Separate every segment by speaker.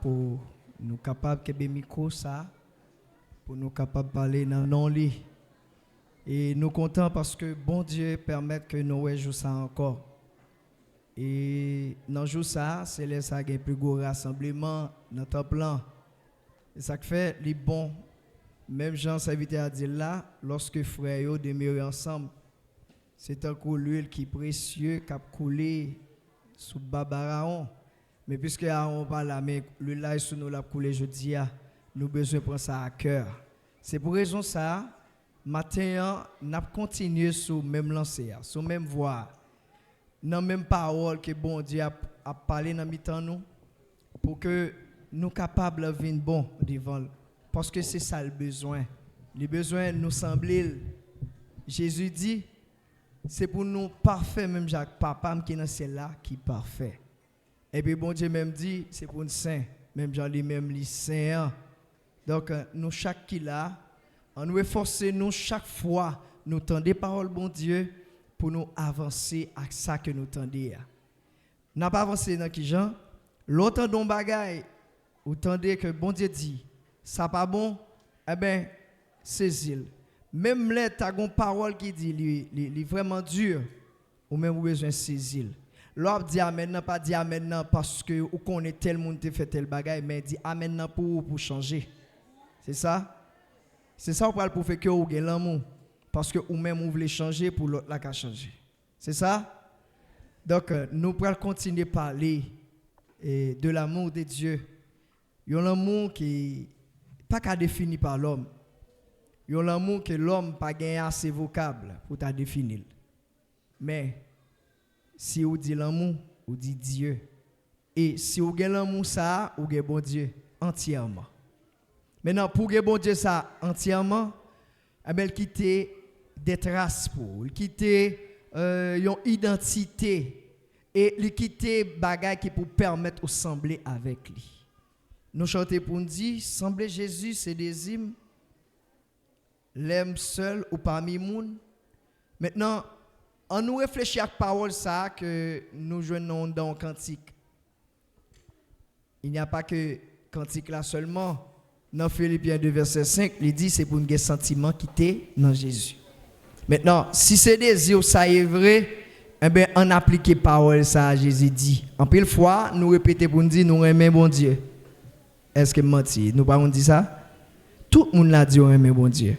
Speaker 1: pour nous capables de micro ça pour nous capables de parler dans non lit. Et nous contents parce que bon Dieu permet que nous jouions ça encore. Et dans jour ça, c'est là ça gagne plus gros rassemblement dans ton plan. Et ça fait les bons. Même Jean s'invitait à dire là, lorsque frères yo demeurent ensemble, c'est un coup l'huile qui est précieux qui a coulé sous Babaraon. Mais puisque Aaron pas là, mais l'huile là sous nous l'a coulé jeudi, nous besoin prendre ça à cœur. C'est pour raison ça, matin, n'a continué sur même lancée, sur même voie, dans même parole que bon Dieu a parlé dans mi-temps nous, pour que nous capables de venir bon devant. Parce que c'est ça le besoin. Le besoin nous semble, Jésus dit, c'est pour nous parfaits, même Jacques Papa qui est dans celle-là, qui est parfait. Et puis bon Dieu même dit, c'est pour nous saints, même Jean lui-même les saints. Donc nous chaque qui là, on nous efforcer nous chaque fois, nous tendons des paroles bon Dieu pour nous avancer à ça que nous tendons. N'a pas avancé dans qui Jean, l'autre don bagaille, ou tendez que bon Dieu dit, ça pas bon, eh ben saisis-le. Même là, tu as une parole qui dit, il est vraiment dur, ou même besoin de saisir. L'autre dit amen, pas dit amen parce que ou connaît tel monde qui fait tel bagaille, mais dit amen pour changer. C'est ça? C'est ça pour faire que vous avez l'amour. Parce que ou même vous voulez changer pour l'autre là qui a changé. C'est ça? Donc, nous pourrons continuer à parler de l'amour de Dieu. Il y a l'amour qui n'est pas défini par l'homme. Il y a l'amour que l'homme n'a pas gagné assez vocable pour ta définir. Mais, si vous dites l'amour, vous dites Dieu. Et si vous avez l'amour, ça, vous avez bon Dieu entièrement. Maintenant, pour que bon Dieu ça entièrement, il quitte des traces pour, il quitte une identité et il quitte des bagages qui pour permettre de sembler avec lui. Nous chantons pour nous dire, sembler Jésus, c'est des hymnes, l'aime seul ou parmi moun. Maintenant, on nous réfléchit à la parole ça que nous jouons dans le cantique. Il n'y a pas que cantique là seulement. Dans Philippiens 2, verset 5, il dit c'est pour un sentiment qui était dans Jésus. Maintenant, si c'est désir, ça est vrai, eh bien, on applique la parole, ça à Jésus dit. En pile fois, nous répétons pour nous dire, nous aimons bon Dieu. Est-ce que menti? Nous pas on dit ça? Tout le monde l'a dit, on aime bon Dieu.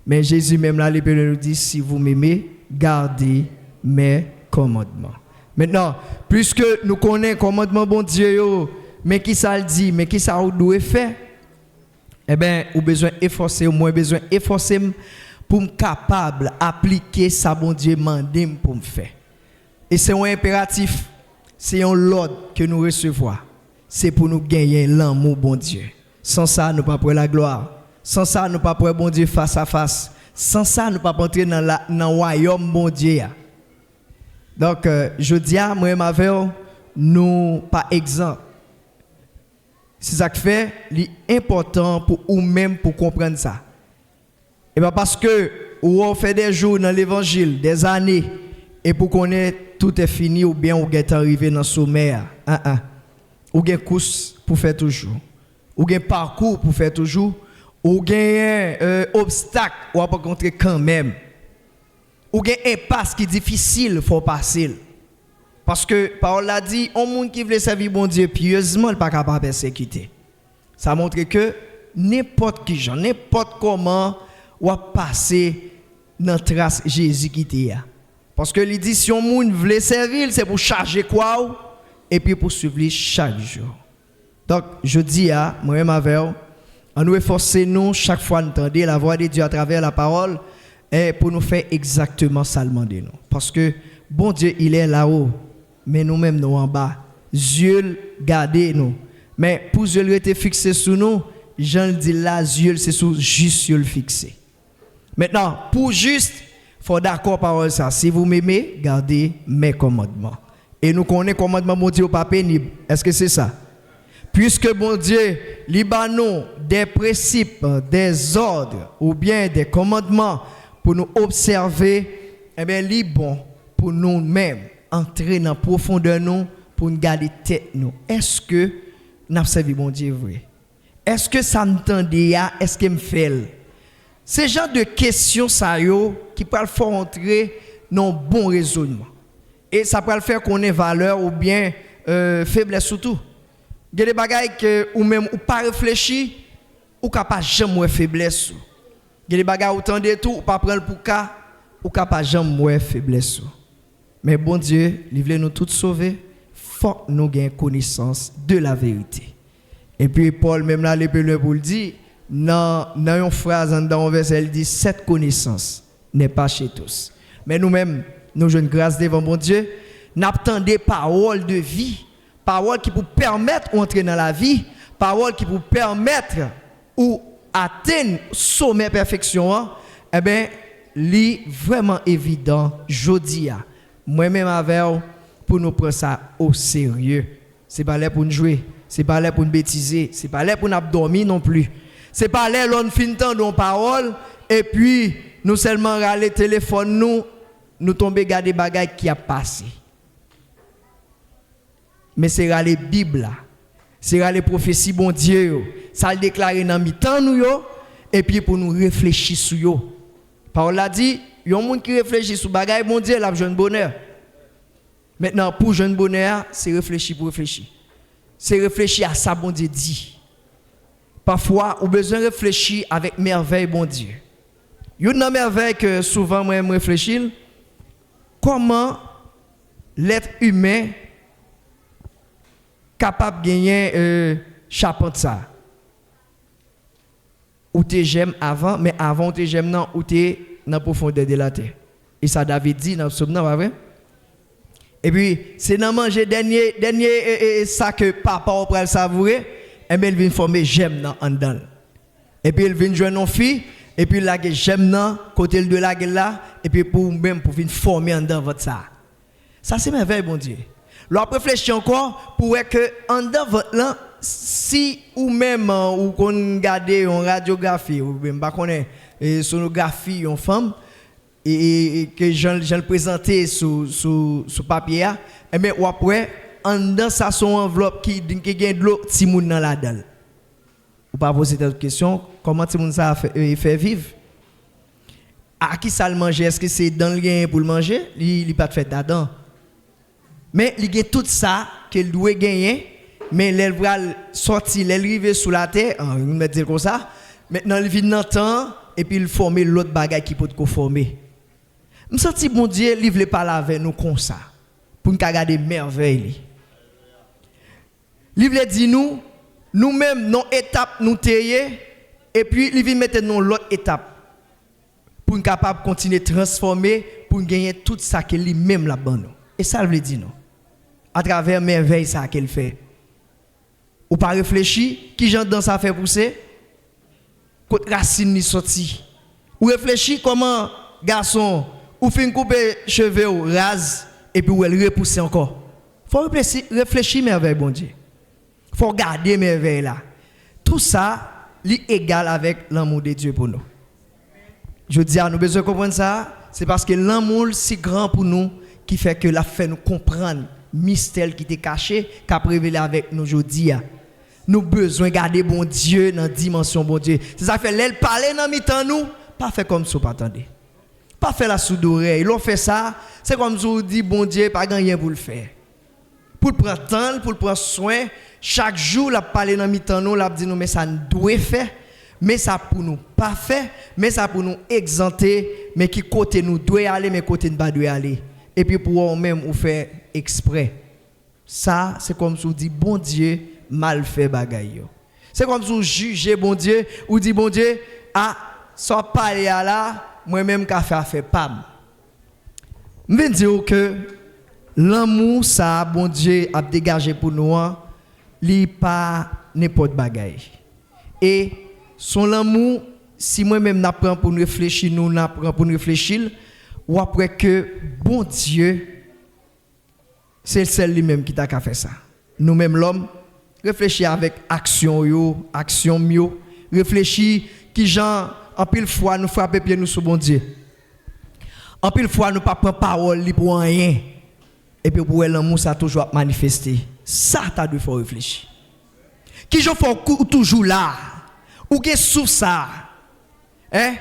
Speaker 1: Mais Jésus même là, l'Épée nous dit, si vous m'aimez, gardez mes commandements. Maintenant, puisque nous connaissons le commandement bon Dieu, mais qui ça le dit, mais qui ça doit faire? Eh bien, ou besoin efforcer, ou moins besoin efforcer pour me capable d'appliquer ça bon Dieu mandé pour me faire. Et c'est un impératif, c'est un l'ordre que nous recevons. C'est pour nous gagner l'amour bon Dieu. Sans ça, nous ne pouvons pas la gloire. Sans ça, nous ne pouvons pas bon Dieu face à face. Sans ça, nous ne pouvons pas entrer dans le royaume bon Dieu. Donc, je dis à moi, nous par exemple. C'est ça qui fait l'important pour vous-même pour comprendre ça. Et bien parce que vous fait des jours dans l'évangile, des années, et pour connaître tout est fini ou bien vous êtes arrivé dans le sommet. Ou avez course pour faire toujours. Ou avez parcours pour faire toujours. Ou avez obstacle ou pas rencontrer quand même. Ou avez impasse qui est difficile, il faut passer. Parce que Paul a dit, un monde qui veut servir bon Dieu pieusement, il n'est pas capable de persécuter. Ça montre que n'importe qui, genre, n'importe comment, on va passer dans la trace Jésus qui était là. Parce que il dit, si un monde veut servir, c'est pour charger quoi et puis pour suivre chaque jour. Donc, je dis à moi-même avec vous, on nous efforcer nous chaque fois d'entendre la voix de Dieu à travers la parole et pour nous faire exactement ça le demander nous. Parce que bon Dieu, il est là-haut. Mais nous-mêmes, nous en bas. Dieu garde nous. Mais pour Dieu rester fixé sur nous, Jean le dit là, Dieu c'est sur juste le fixé. Maintenant, pour juste, il faut d'accord par ça. Si vous m'aimez, gardez mes commandements. Et nous connaissons commandement mon Dieu pas pénible. Est-ce que c'est ça? Puisque bon Dieu, libanon des principes, des ordres ou bien des commandements pour nous observer, eh bien, il est bon pour nous-mêmes. Entrer dans la profondeur nous pour nous garder tête nous. Est-ce que n'a servi bon Dieu vrai? Est-ce que ça m'entendait, est-ce que me fait? C'est genre de questions ça yo qui peuvent faire entrer dans bon raisonnement. Et ça peut le faire qu'on ait valeur ou bien faiblesse surtout. Il y a des bagailles que ou même ou pas réfléchir ou capable jamais faiblesse. Il y a des bagailles où tendez tout ou pas prendre pour cas ou capable jamais faiblesse. Mais bon Dieu, il veut nous tous sauver, faut nous gagner connaissance de la vérité. Et puis Paul même là les peuvent pour le dire dans une phrase dans un verset il dit cette connaissance n'est pas chez tous. Mais nous-mêmes nous jouons grâce devant bon Dieu, n'attendons des paroles de vie, paroles qui pour permettre d'entrer dans la vie, paroles qui pour permettre ou atteindre sommet perfection. Eh bien, c'est vraiment évident jodi a. Moi-même avec pour nous prendre ça au sérieux. C'est pas là pour nous jouer, c'est pas là pour nous bêtiser, c'est pas là pour nous dormir non plus. C'est pas là l'on fin temps nos paroles et puis nous seulement râler téléphone nous tomber garder bagaille qui a passé. Mais c'est râler Bible là. C'est râler prophétie bon Dieu. Ça le déclarer dans mi-temps nous yo et puis pour nous réfléchir sur yo. Parole a dit, il y a un monde qui réfléchit sur bagaille bon Dieu, la jeune bonheur. Maintenant pour jeune bonheur, c'est réfléchir pour réfléchir. C'est réfléchir à ça bon Dieu dit. Parfois, on a besoin de réfléchir avec merveille bon Dieu. Il y a une merveille que souvent moi je réfléchis. Comment l'être humain capable de gagner charpente ça? Ou te j'aime avant, mais avant te j'aime non, ou te dans la profondeur de la terre. Et ça David dit dans le psaume, pas vrai? Et puis, c'est dans manger dernier ça que papa va le savourer, et bien il vient former j'aime dans en dedans. Et puis il vient joindre une fille, et puis là j'aime dans côté de la gueule là, et puis pour même pour venir former en dedans votre ça. Ça c'est merveille bon Dieu. L'on réfléchit encore pour que en dedans votre là si ou même ou qu'on regarde une radiographie ou même pas connaît sonographie une femme et que je le présenter sur papier et mais ou après en dedans ça son enveloppe qui gagne de l'eau ti moun dans la dalle. Ou pas poser cette question, comment ti moun ça fait vivre? À qui ça le manger? Est-ce que c'est dans le gain pour le manger? Il pas de fait dedans. Mais il gagne tout ça qu'il doit gagner. Mais elle va sortir, elle arrive sous la terre, on va dire comme ça. Maintenant, il vient dans le temps et puis il forme l'autre bagaille qui peut conformer. Je sens que bon Dieu, il ne veut pas avec nous comme ça, pour nous garder merveille. Il veut dire nous-mêmes, nos étapes, nous tailler, et puis il veut mettre nous l'autre étape, pour nous capables de continuer à transformer, pour gagner tout ça qu'il lui-même là-bas. Et ça, il veut dire nous, à travers merveille, ça qu'il fait. Ou pas réfléchir, qui j'en dans ça fait pousser? Côté racine ni sorti. Ou réfléchir comment garçon ou fin couper cheveux ou rase et puis ou elle repousser encore. Faut réfléchir merveille bon Dieu. Faut garder merveille là. Tout ça est égal avec l'amour de Dieu pour nous. Je dis à nous besoin de comprendre ça, c'est parce que l'amour si grand pour nous qui fait que la fait nous comprendre mystère qui était caché qu'a révélé avec nous aujourd'hui. Nous besoin garder bon Dieu dans dimension bon Dieu. C'est ça fait l'elle parler dans mi-temps nous, pas faire comme ça pas attendre. Pas faire la sourde oreille. L'on fait ça, c'est comme si on dit bon Dieu pas rien pour le faire. Pour le prendre temps, pour le prendre soin, chaque jour la parler dans mi-temps nous, la dit nous mais ça nous doit faire, mais ça pour nous pas faire, mais ça pour nous exempter, mais qui côté nous doit aller mais côté nous pas doit aller. Et puis pour même ou faire exprès. Ça c'est comme si on dit bon Dieu mal fait bagaille. C'est comme si on juge bon Dieu ou dit bon Dieu ah soit parler là moi même qu'a fait pam. Je veux dire que l'amour ça bon Dieu a dégagé pour nous li pas n'importe bagaille. Et son amour si moi même n'apprend pour nous réfléchir nous n'apprend pour nous réfléchir ou après que bon Dieu c'est celle lui-même qui t'a fait ça. Nous-mêmes l'homme réfléchir avec action mieux, réfléchir qui gens en pile fois nous frapper pied nous sur bon Dieu. En pile fois nous pas prendre parole pour rien. Et puis pour l'amour ça toujours manifester. Ça t'as dû faut réfléchir. Qui je fais toujours là? Ou qui sous ça? Hein?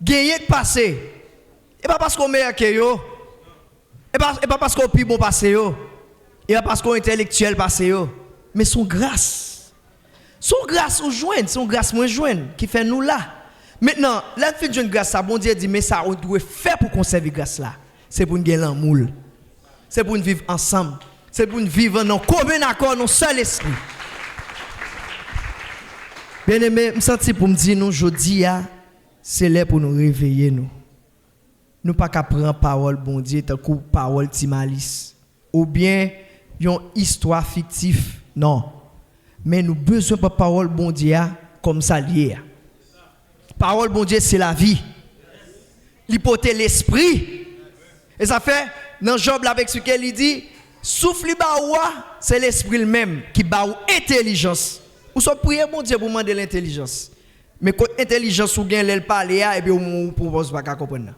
Speaker 1: Gagner de passé. Et pas parce qu'on meilleur que yo. Et pas parce qu'on plus bon passé yo. Et pas parce qu'on intellectuel passé yo. Mais son grâce. Son grâce ou joindre, son grâce moins joindre qui fait nous là. Maintenant, là fait une grâce ça bon Dieu dit mais ça on doit faire pour conserver grâce là. C'est pour nous gagner l'amour. C'est pour nous vivre ensemble. C'est pour nous vivre en commun accord, dans seul esprit. Bien aimé, je me sens pour me dire nous aujourd'hui c'est là pour nous réveiller nous. Nous pas qu'à prendre parole bon Dieu tant que parole Timalis ou bien une histoire fictive. Non. Mais nous besoin de parole bon Dieu comme ça lié. Parole bon Dieu c'est la vie. L'hypothèse l'esprit. Et ça fait dans Job avec ce qu'il dit souffle baoua c'est l'esprit lui-même qui ba ou intelligence. Ou so prier bon Dieu pour demander l'intelligence. Mais quand intelligence ou gain l'elle parler et puis on propose pas comprendre.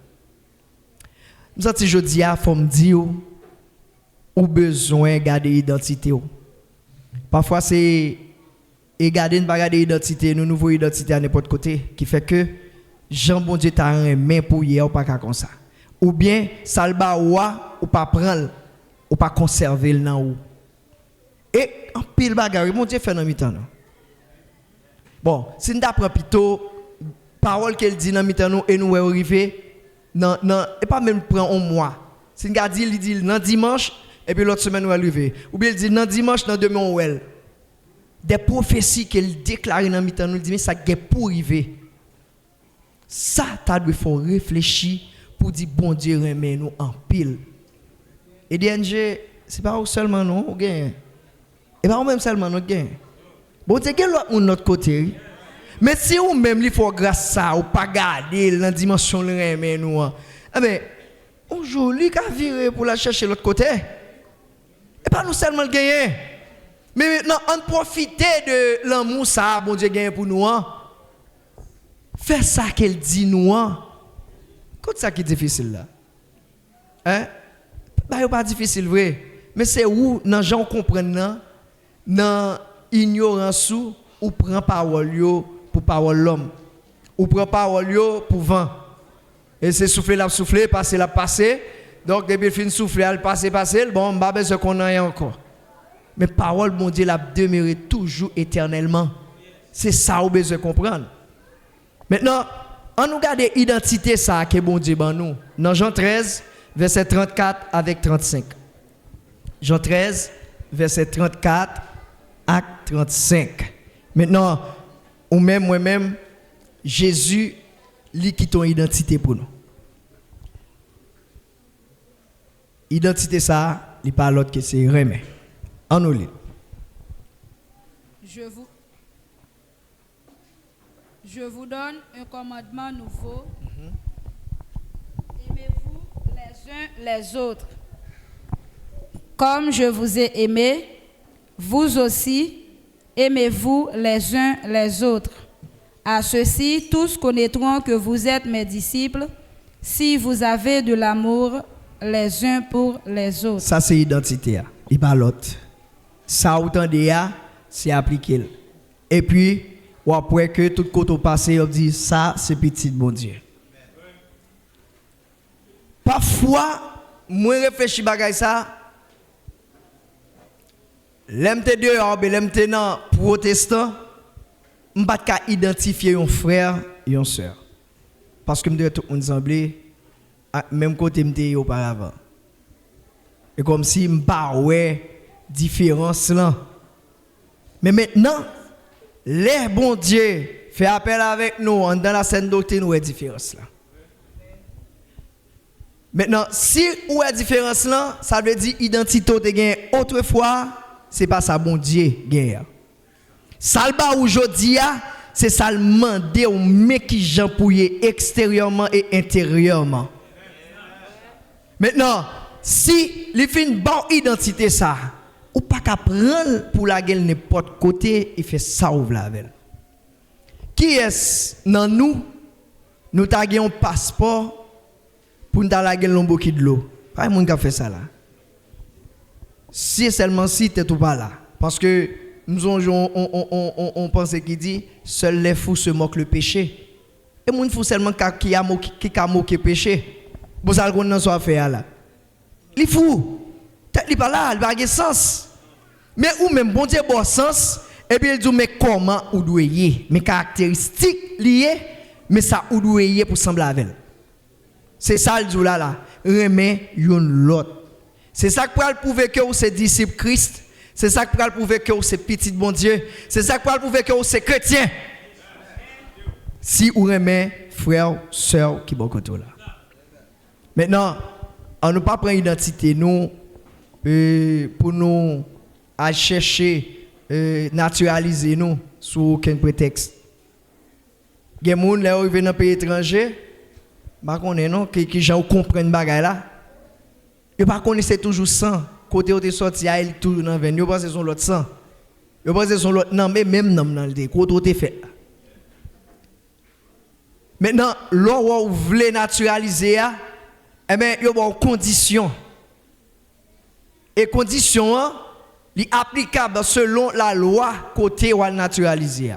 Speaker 1: Nous senti jodi a faut me dire ou besoin garder identité. Parfois c'est et garder pas garder identité, nous nouveau identité à n'importe côté qui fait que Jean bon Dieu t'a un main pour hier ou pas comme ça. Ou bien salba ou pas prendre ou pas conserver le nan ou. Et en pile bagarre, mon Dieu fait dans mi-temps. Bon, si nous apprend plutôt parole qu'elle dit dans mi-temps nous et nous arriver non et pas même prend un mois. Si nous dit il dit dans dimanche et puis l'autre semaine nous arriver. Ou bien il dit dans dimanche dans demain on elle. Des prophéties qu'elle déclare dans mi-temps nous dit mais ça est pour arriver. Ça t'as dû faut réfléchir pour dire bon Dieu remet nous en pile. Et DNG c'est pas seulement nous on gagne. Et pas même seulement nous gagne. Bon Dieu quel l'autre notre côté. Mais si ou même il faut grâce ça ou pas garder dans dimension le remet nous. Eh ben on joli qu'a virer pour la chercher l'autre côté. Et pas nous seulement le gagner. Mais maintenant on profiter de l'amour ça bon Dieu gagne pour nous. Fais ça qu'elle dit nous. Qu'est-ce ça qui est difficile là? Hein? Bah pas difficile vrai, mais c'est où dans gens comprennent dans ignorance ou prend parole yo pour parole l'homme ou prend parole yo pour vent. Et c'est souffler la souffler, passer la passer. Donc depuis fin souffler, elle passer bon pas besoin qu'on ait encore. Mais parole bon Dieu la demeurer toujours éternellement. C'est ça ou besoin comprendre. Maintenant, on nous garde l'identité ça que bon Dieu ban nous. Dans Jean 13 verset 34 avec 35. Jean 13 verset 34 à 35. Maintenant, ou même moi-même Jésus lui qui ton identité pour nous. Identité ça, il pas l'autre que c'est remet. En nous lit.
Speaker 2: Je vous donne un commandement nouveau. Aimez-vous les uns les autres. Comme je vous ai aimé, vous aussi, aimez-vous les uns les autres. À ceci, tous connaîtront que vous êtes mes disciples, si vous avez de l'amour les uns pour les autres.
Speaker 1: Ça, c'est l'identité. Il pas l'autre. Ça, autant de c'est appliqué. Et puis, ou après que tout côté passé, on dit ça, c'est petit bon Dieu. Parfois, moi réfléchis bagay ça. L'MT dehors, l'MT non protestant, je ne peux pas identifier un frère et une soeur. Parce que je dois tout ensemble, même côté m'était auparavant. Et comme si je ne pas différence là. Mais maintenant, les bon Dieu fait appel avec nous dans la scène doctrine où est différence là. Maintenant, si où est différence là, ça veut dire identité te gagne autrefois, c'est pas ça bon Dieu gagne. Salba aujourd'hui, c'est ça le demander au mec qui j'empouille extérieurement et intérieurement. Maintenant, si les fin bon identité ça, ou pas qu'à prendre pour la gueule n'importe côté, il fait ça ouvre la veille. Qui est dans nous taguons un passeport pour nous la gueule l'ombo qui de l'eau. Pas un monde qui a fait ça là. Si seulement si tu es tout pas là parce que on pense qu'il dit seuls les fous se moquent le péché. Et moun fou seulement qui a moqué le péché. Bon ça qu'on n'en soit fait là. Les fous, tête li pas là, il va avoir sens. Mais ou même bon Dieu bon sens et puis il dit mais comment ou doit y mes caractéristiques liées mais ça ou doit y pour sembler avec. C'est ça le dit là remet yon l'autre. C'est ça qui peut prouver que vous c'est disciple Christ. C'est ça qui peut prouver que vous c'est petit bon Dieu. C'est ça qui peut prouver que vous c'est chrétien. Si vous remet frère, sœur qui bon côté là. Maintenant, on ne pas prendre identité nous pour nous à chercher naturaliser nous sous aucun prétexte. Il y a des gens qui viennent dans un pays étranger, qui gens comprennent bagay là. Ils ne connaissent toujours sang. Côté où tu es sorti, il est toujours dans le vin. Ils pensent que c'est l'autre sang. Ils pensent que c'est l'autre non, mais même dans le dé. Côté où tu es fait. Maintenant, là où vous voulez naturaliser, eh bien, il y a une condition. Et condition, est applicable selon la loi côté où naturaliser.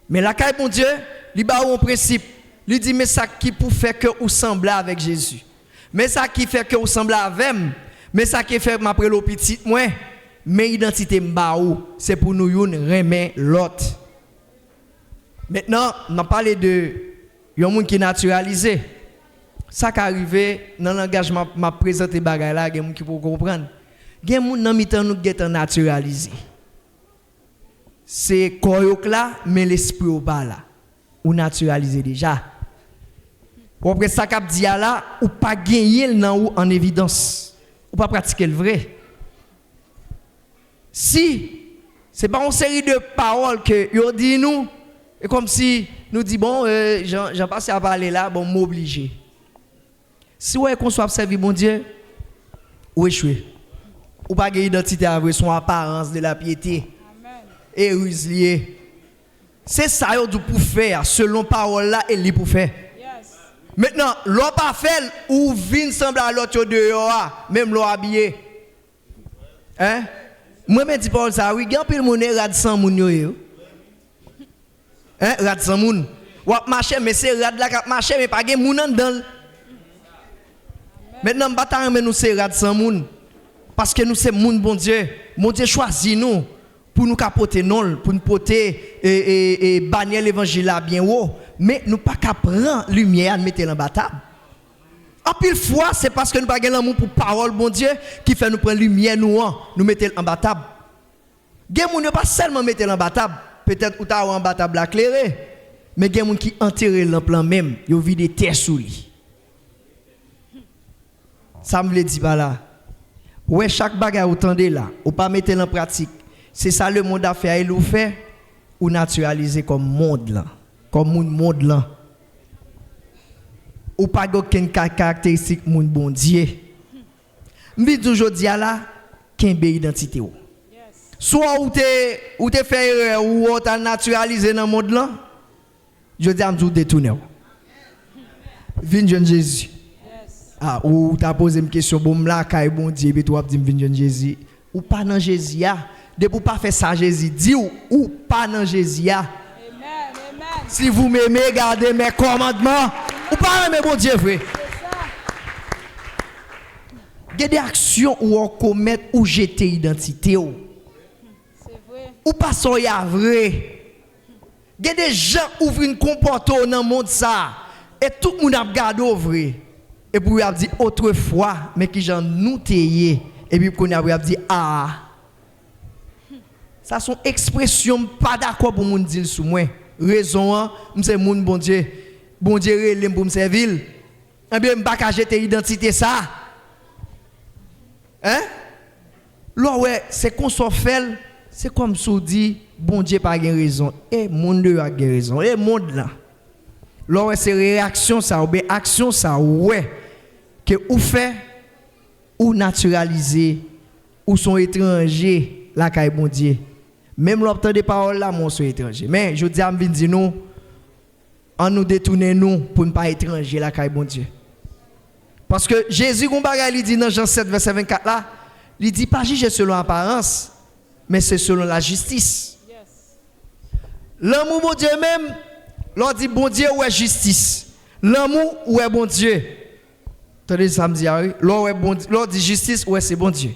Speaker 1: Mais la caille, mon Dieu, il y a un principe. Il dit, mais ça qui pour faire que vous semblez avec Jésus. Mais ça qui fait que vous semblez avec moi. Mais ça qui fait que après le petit, moi, mais identité m'baou, c'est pour nous remettre l'autre. Maintenant, on a parlé de yon moun qui est naturalisé. Ça qui arrive dans le langage m'a présenté bagay là, gen moun qui peut comprendre. Gen moun nan mitan nous get naturalisé. C'est koyok là, mais l'esprit ou pas là. Ou naturalisé déjà. Ou après ça k'ap di là, ou pas gagner nan ou en évidence. Ou pas pratiquer le vrai. Si c'est pas une série de paroles que yo dit nous, et comme si nous dit bon, j'en passe à parler là, bon m'obliger. Si ouais qu'on soit servi bon Dieu, ou échouer. Ou pas gagner identité avec son apparence de la piété. Amen. Et ruslier. C'est ça yo du pour faire selon parole là et li pour faire. Yes. Maintenant, l'on pas fait ou vinn semble à l'autre dehors, même l'on habillé. Hein? Moi me dis pas ça, oui, gan pile moun rad sans moun yo. Hein, rad sans moun. Ou marcher mais c'est rad là qui marcher mais pas gen moun dedans. Maintenant bataille mais nous c'est rad sans moun parce que nous c'est moun bon Dieu. Mon Dieu choisit nous pour nous capoter non, pour nous porter et bannir l'évangile là bien haut, mais nous pas qu'à prendre lumière et mettre en bataille. En pile fois, c'est parce que nous pas l'amour pour parole bon Dieu qui fait nous prendre lumière nous mettre en bataille. Gen moun ne pas seulement mettre en bataille, peut-être ou ta en bataille la clairé, mais gen moun qui enterrer l'emplan même, yo vide terre sous lui. Ça me le dit pas là. Ouais, chaque bagarre ou tendez là, ou pas mettre en pratique. C'est ça le monde a fait, il ou fait ou naturaliser comme monde là, comme monde là. Ou pas aucune caractéristique moun bon Dieu. M'vi toujours dire là qu'un identité ou. Soit ou te fait erreur ou t'as naturalisé dans le monde là, je dis à m'dou détourner. Vin jeune Jésus. Ah, ou t'as posé une question, bon là, kay bon Dieu, et toi, dis vin jeune Jésus. Ou pas dans Jésus, de pour pas faire ça Jésus, dis ou pas dans Jésus. Amen, amen. Si vous m'aimez, gardez mes commandements, ou pas aimer bon Dieu, vrai. Il y a des actions où on commet ou jeter identité. C'est vrai. Ou pas ça y a vrai. Il y a des gens qui ouvrent une comportement dans le monde ça, et tout le monde a regardé vrai. Et puis, il a dit autrefois, mais qui j'en nous tayé. Et puis, il a dit ah. Ça, sont expressions pas d'accord pour moun dire sous moi. Raison, c'est moun bon Dieu. Bon Dieu, relève pour me servir. Et bien, je ne vais pas jeter identité ça. Hein? Là, ouais, c'est qu'on s'en fait, c'est comme si on dit, bon Dieu pas de raison. Et moun de a raison. Et monde là. Là, ouais, c'est réaction ça, ou bien action ça, ouais, que ou fait, ou naturaliser, ou sont étrangers, la caille bon Dieu. Même l'obtention des paroles là, mon sont étrangers. Mais je dis à me dire nous, en nous détourner nous pour ne pas être étranger, la caille bon Dieu. Parce que Jésus, il dit dans Jean 7, verset 24 là, il dit pas juger selon l'apparence, mais c'est selon la justice. L'amour bon Dieu même, l'on dit bon Dieu ou est justice. L'amour ou est bon Dieu. Attendez, ça me dit, l'on dit justice ou est c'est bon Dieu.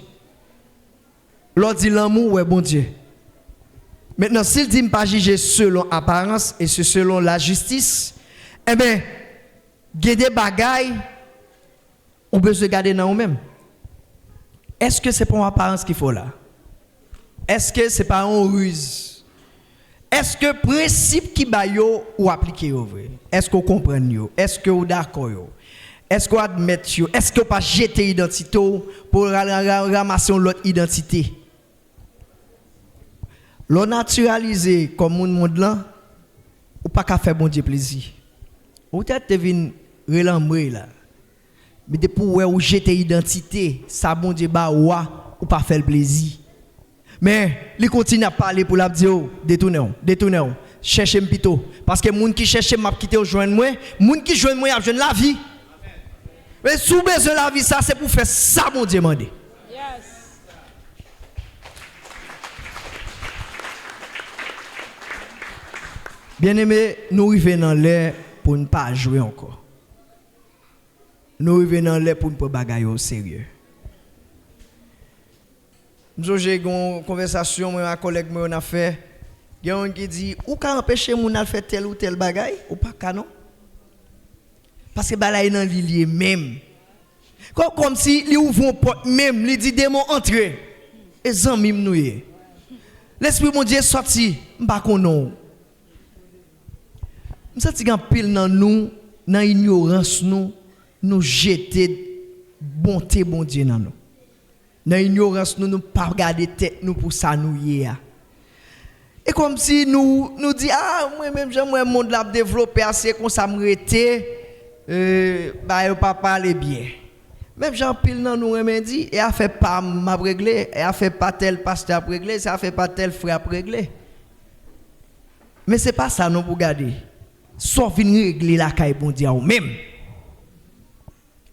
Speaker 1: L'on dit l'amour ou est bon Dieu. Maintenant, s'il dit pas juger selon apparence et selon la justice, eh bien, il y a des bagailles, on peut se garder dans nous-mêmes. Est-ce que c'est pour apparence qu'il faut là? Est-ce que c'est pas une ruse? Est-ce que le principe qui va ou appliquer au vrai? Est-ce qu'on comprend? Est-ce que vous d'accord? Est-ce qu'on admet? Est-ce qu'on pas jeter l'identité pour ramasser l'autre identité? L'on naturalisé comme un monde là, ou pas qu'à faire bon Dieu plaisir. Ou peut-être te vinn relambré là. Mais de pour ou jeter identité, ça bon Dieu ba ou pas faire le plaisir. Mais il continue à parler pour la dire détournez. Cherchez plutôt parce que moun qui cherche m'a quitter au joindre moi, moun qui joindre moi a joindre la vie. Mais sous besoin la vie ça c'est pour faire ça bon Dieu mandé. Bien-aimés, nous arrivons dans l'air pour ne pas jouer encore. Nous arrivons dans l'air pour ne pas bagailler au sérieux. J'ai eu une conversation avec un collègue qui a fait. Il y a un qui dit, ou qu'à empêcher mon de faire tel ou tel bagaille, ou pas qu'à non? Parce que balaye dans l'île même. Comme si il ouvre une porte même, il dit démon entrer. Et zami m'nouye. L'esprit mon Dieu sorti, m'pa konon. Je sens que pile dans nous, dans l'ignorance, nous jeter bonté, bon Dieu dans nous. Dans l'ignorance, nous ne pas regarder tête nous pour ça nous y est. Et comme si nous dit moi-même, j'aimerais monde l'a développer assez comme ça me rete, pas parler bien. Même Jean pile dans nous me dit, et a fait pas m'a réglé, et a fait pas tel pasteur réglé, ça fait pas tel frère réglé. Mais c'est pas ça nous pour garder. Sauf venir régler la caille bon Dieu ou même.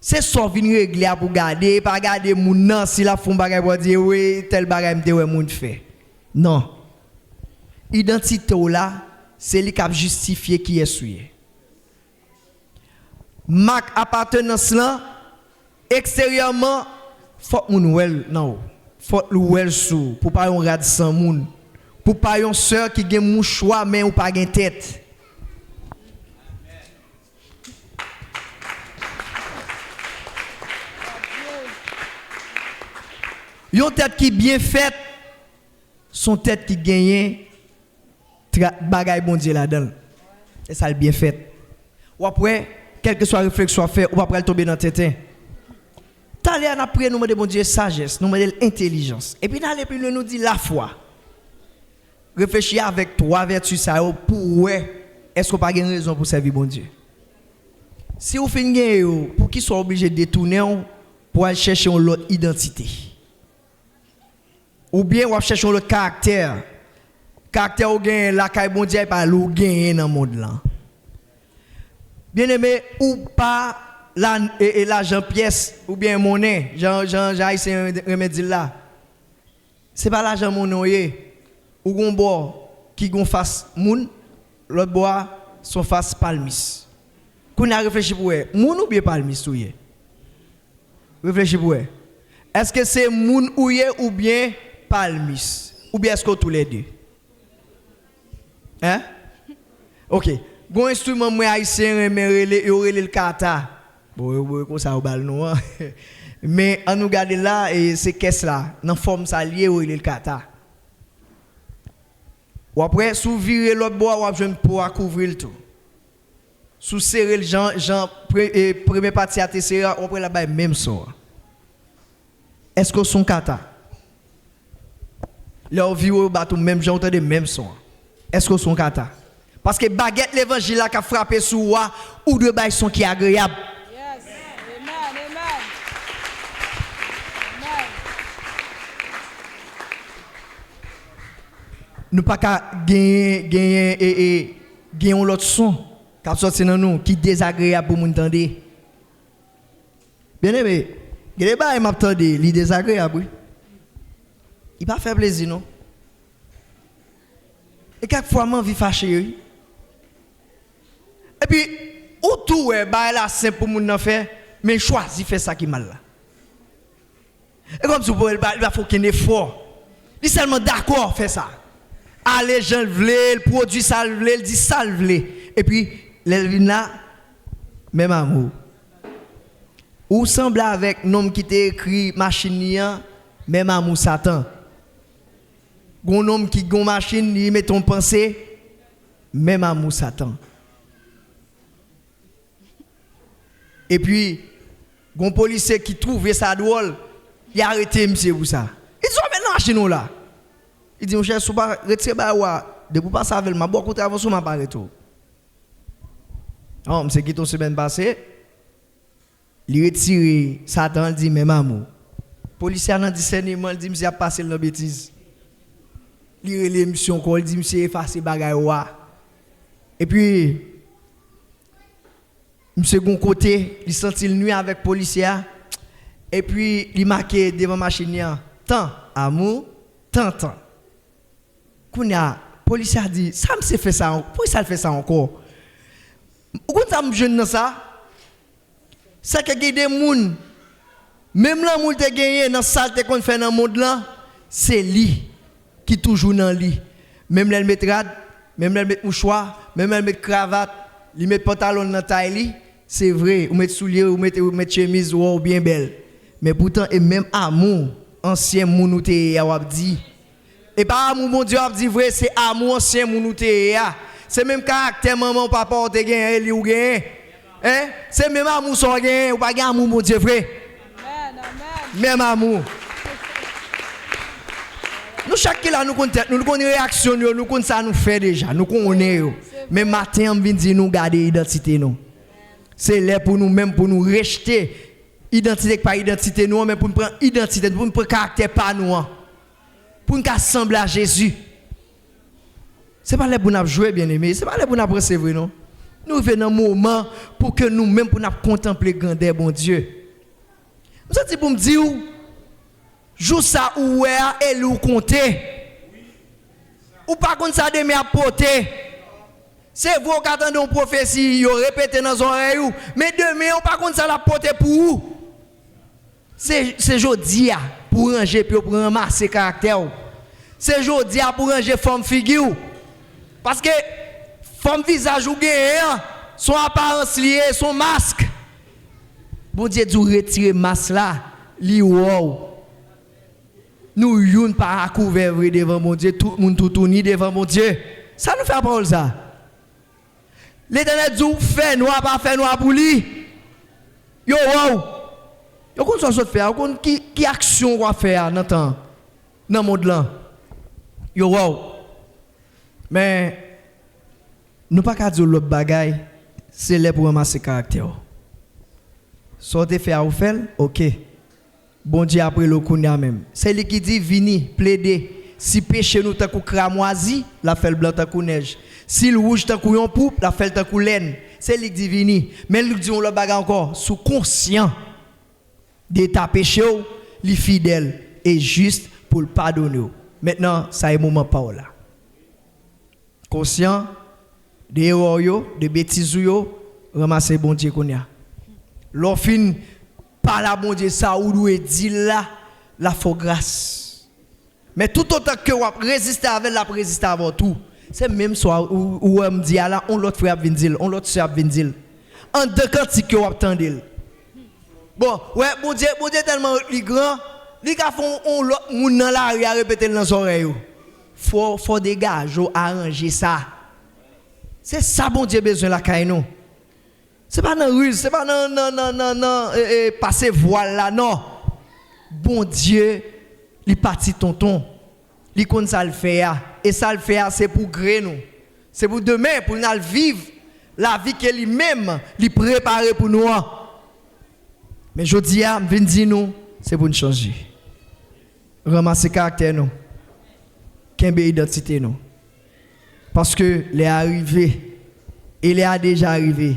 Speaker 1: C'est sauf venir régler pour garder, pas garder moun nan si la font bagay pour dire oui tel bagay m'te ouais moun fait. Non. Identité là, c'est lui qui a justifié qui est souillé. Marque appartenance là extérieurement faut moun wel non. Faut wel sou pour pas yon rad sans moun. Pour pas yon sœur qui gen mouchoir mais ou pas gen tête. Yon tête qui bien faite, son tête qui gagne, bagay bon Dieu là-dedans. Et ça le bien fait. Ou après, quelle que soit la réflexion à faire, ou après tomber dans tête. T'allez en après nous demandons bon Dieu sagesse, nous demandons intelligence. Et puis d'aller plus nous dit la foi. Réfléchir avec trois vertus ça pour est-ce qu'on pas une raison pour servir bon Dieu. Si vous finissez pour qu'ils soient obligés de détourner pour aller chercher une autre identité. Ou bien on va chercher le caractère. Caractère ou gain la caille bon Dieu pas l'ou gain dans le monde là. Bien aimé ou pas l'argent pièce ou bien monnaie, Jean haïtien remédie là. C'est pas l'argent monnaie ou gon bois qui gon face moun, l'autre bois son face palmis. Qu'on a réfléchi pour moun ou bien palmis ouye. Réfléchi pour est-ce que c'est moun ouye ou bien palmis ou bien est-ce que tous les deux? Hein? OK. Bon instrument moi haïtien le kata. Bon comme ça au bal nous. Mais on nous garde là et c'est caisse là dans forme ça lié au le kata. Ou après sous virer l'autre bois ou besoin pour couvrir tout. Sous serrer le Jean premier partie à te serrer on prend là-bas même son. Est-ce que son kata? Leur vie au bateau même j'ai entendu même son. Est-ce que son kata? Parce que baguette l'évangile là qui a frappé sur moi ou de bail son qui est agréable.
Speaker 2: Yes. Amen. Amen.
Speaker 1: Nous pas qu'à gagner l'autre son qui sorti dans nous qui désagréable pour nous entendre. Bien aimé, il y a des bails m'attendent, il désagréable. Il pas fait plaisir non. Et quelquefois, je vis fâché. Et puis, ou tout est là, c'est pour mon faire, mais choisis faire ça qui mal là. Et comme si vous pouvez, il va faut qu'il y ait un effort. Il est seulement d'accord faire ça. Allez, j'en veux, le produit ça le veut, il dit ça le veut. Et puis, là, même amour. Ou semble avec l'homme qui t'a écrit machine, même amour Satan. Un homme qui a une machine, il met ton pensée, même amour Satan. Et puis, un policier qui trouve ça drôle, il a arrêté monsieur pour ça. Il dit, maintenant, chez nous là. Il dit, mon cher, si vous ne retirez pas, de vous passer avec moi, beaucoup de travail sur ma part et tout. Oh, monsieur qui ton semaine passée, il retire Satan, il dit, même amour. Le policier dans le discernement, il dit, monsieur a passé dans la bêtise. Il relève monsieur encore, il dit, monsieur effacé bagaille. Et puis, monsieur gon côté, il sentit le nuit avec le policier. Et puis, il marquait devant la machine, tant amour, tant. Quand le policier a dit, ça me fait ça, pourquoi ça fait ça encore? Quand ça me jeune dans ça, c'est que des gens, même là, où tu as gagné dans la salle qu'on fait dans le monde là, c'est lui qui est toujours dans lui. Même là, il met rad, même là, il met mouchoir, même là, il met cravate, il met pantalon dans la taille, c'est vrai, ou met souliers, ou met chemise, ou bien belle. Mais pourtant, et même amour, ancien mounouté, a dit. Et pas amour, mon Dieu, a dit vrai, c'est amour, ancien mounouté, c'est même caractère, maman, papa, te gagné, ou gagné. Hein? C'est même amour, son gagné, ou pas gagné amour, mon Dieu, vrai. Même amour. Nous, chaque là, nous connaissons une réaction, nous connaissons ça, nous fait déjà, nous connaissons. Mais matin, on vient dire nous garder l'identité, nous. C'est là pour nous, même pour nous rejeter. Identité par identité, nous, mais pour nous prendre identité, pour nous prendre caractère par nous. Pour nous assembler à Jésus. Ce n'est pas là pour nous jouer, bien aimé. Ce n'est pas là pour nous recevoir, non. Nous venons un moment pour que nous-mêmes, pour nous contempler grandeur, bon Dieu. Nous sommes pour me dire, joue ça ou est et ou compter. Ou pas contre ça de me apporter. C'est vous qui attendez une prophétie, vous répétez dans les oreilles, mais demain, on pas contre ça la porter pour vous. C'est jeudi pour ranger, pour ramasser caractère. C'est jeudi pour ranger forme figure. Parce que forme visage ou gain, son apparence liée, son masque. Bon Dieu, vous retirez masque là, li wow. Nous youn pas couvert devant mon Dieu, tout le monde tout tourné devant mon Dieu. Ça nous fait parole ça. L'Éternel dit fait noir pas fait noir pour lui. Yo wow. Yo qu'on soit faire, qui action qu'on va faire dans temps dans monde là. Yo wow. Mais nous pas qu'à dire l'autre bagaille, c'est là pour ramasser caractère. Sortez faire ou faire, OK. Bon Dieu après le kounya même. C'est lui qui dit vini plaider. Si péché nous tant kou cramoisi, la fait blanc tant kou neige. Si le rouge tant kou yon poupe, la fait tant kou laine. C'est lui qui dit vini. Mais lui dit on le bagarre encore sous conscient de ta péché, li fidèle et juste pour le pardonner. Maintenant, ça est moment pas là. Conscient de erreur yo, de bêtises yo, ramasser bon Dieu kounya. L'offin par la bon Dieu ça ou doit dire là la faux grâce. Mais tout autant que vous résistez avec la résister avant tout. C'est même soir où on me dit là on l'autre frère vient dire, on l'autre sœur vient dire. En deux cantiques que vous attendez. Bon, ouais, bon Dieu tellement grand, les gars font on l'autre moun dans la rue à répéter dans les oreilles. Faut dégager, arranger ça. C'est ça bon Dieu besoin la caille nous. C'est pas dans ruse, c'est pas non passer voile là non. Bon Dieu, il parti tonton. Il compte ça le faire et ça le faire c'est pour gré nous. C'est pour demain pour nous vivre la vie que lui-même il préparer pour nous. Mais je dis à viens dire nous, c'est pour nous changer. Ramasser caractère nous. Qu'embé identité nous. Parce que les arrivé, il est déjà arrivé.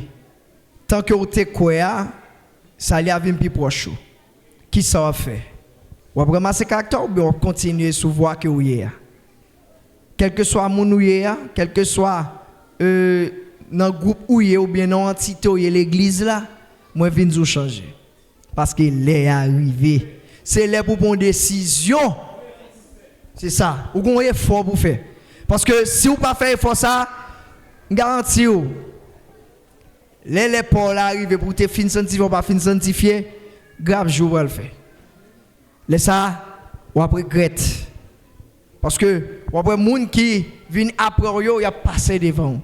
Speaker 1: Tant que vous êtes quoi, ça lui a vu plus proche. Qui ça va faire? Vous ramasser caractère ou bien continuer sur voie que vous y êtes? quel que soit mon ouïe, quel que soit dans le groupe ouïe ou bien dans l'entité ou l'église là, moi je viens de changer. Parce qu'il est arrivé. C'est là pour prendre une décision. C'est ça. Vous avez un effort pour faire. Parce que si vous ne faites pas effort ça, garantis vous. Les Paul arrivent pour te fin sanctifier ou pas fin sanctifier, grave jour va le faire. Laisse ça, ou après regrette. Parce que après les gens qui viennent après eux, ils ont passé devant.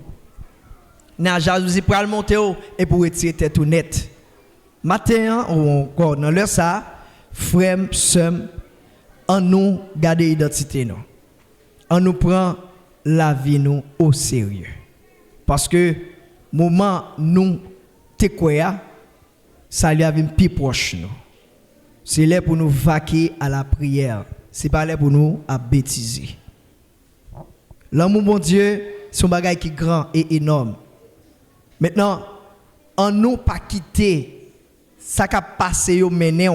Speaker 1: La jalousie pour monter et pour retirer tête ou net. Matin, ou encore dans l'heure ça, frère, sœur, on nous garde l'identité nous. On nous prend la vie nous au sérieux. Parce que moment nous te quoi, ça lui avait plus proche nous. C'est là pour nous vaquer à la prière. C'est pas là pour nous à bêtiser. L'amour bon Dieu, c'est un bagage qui est grand et énorme. Maintenant, on nous pas quitter ça qui a passé au mené.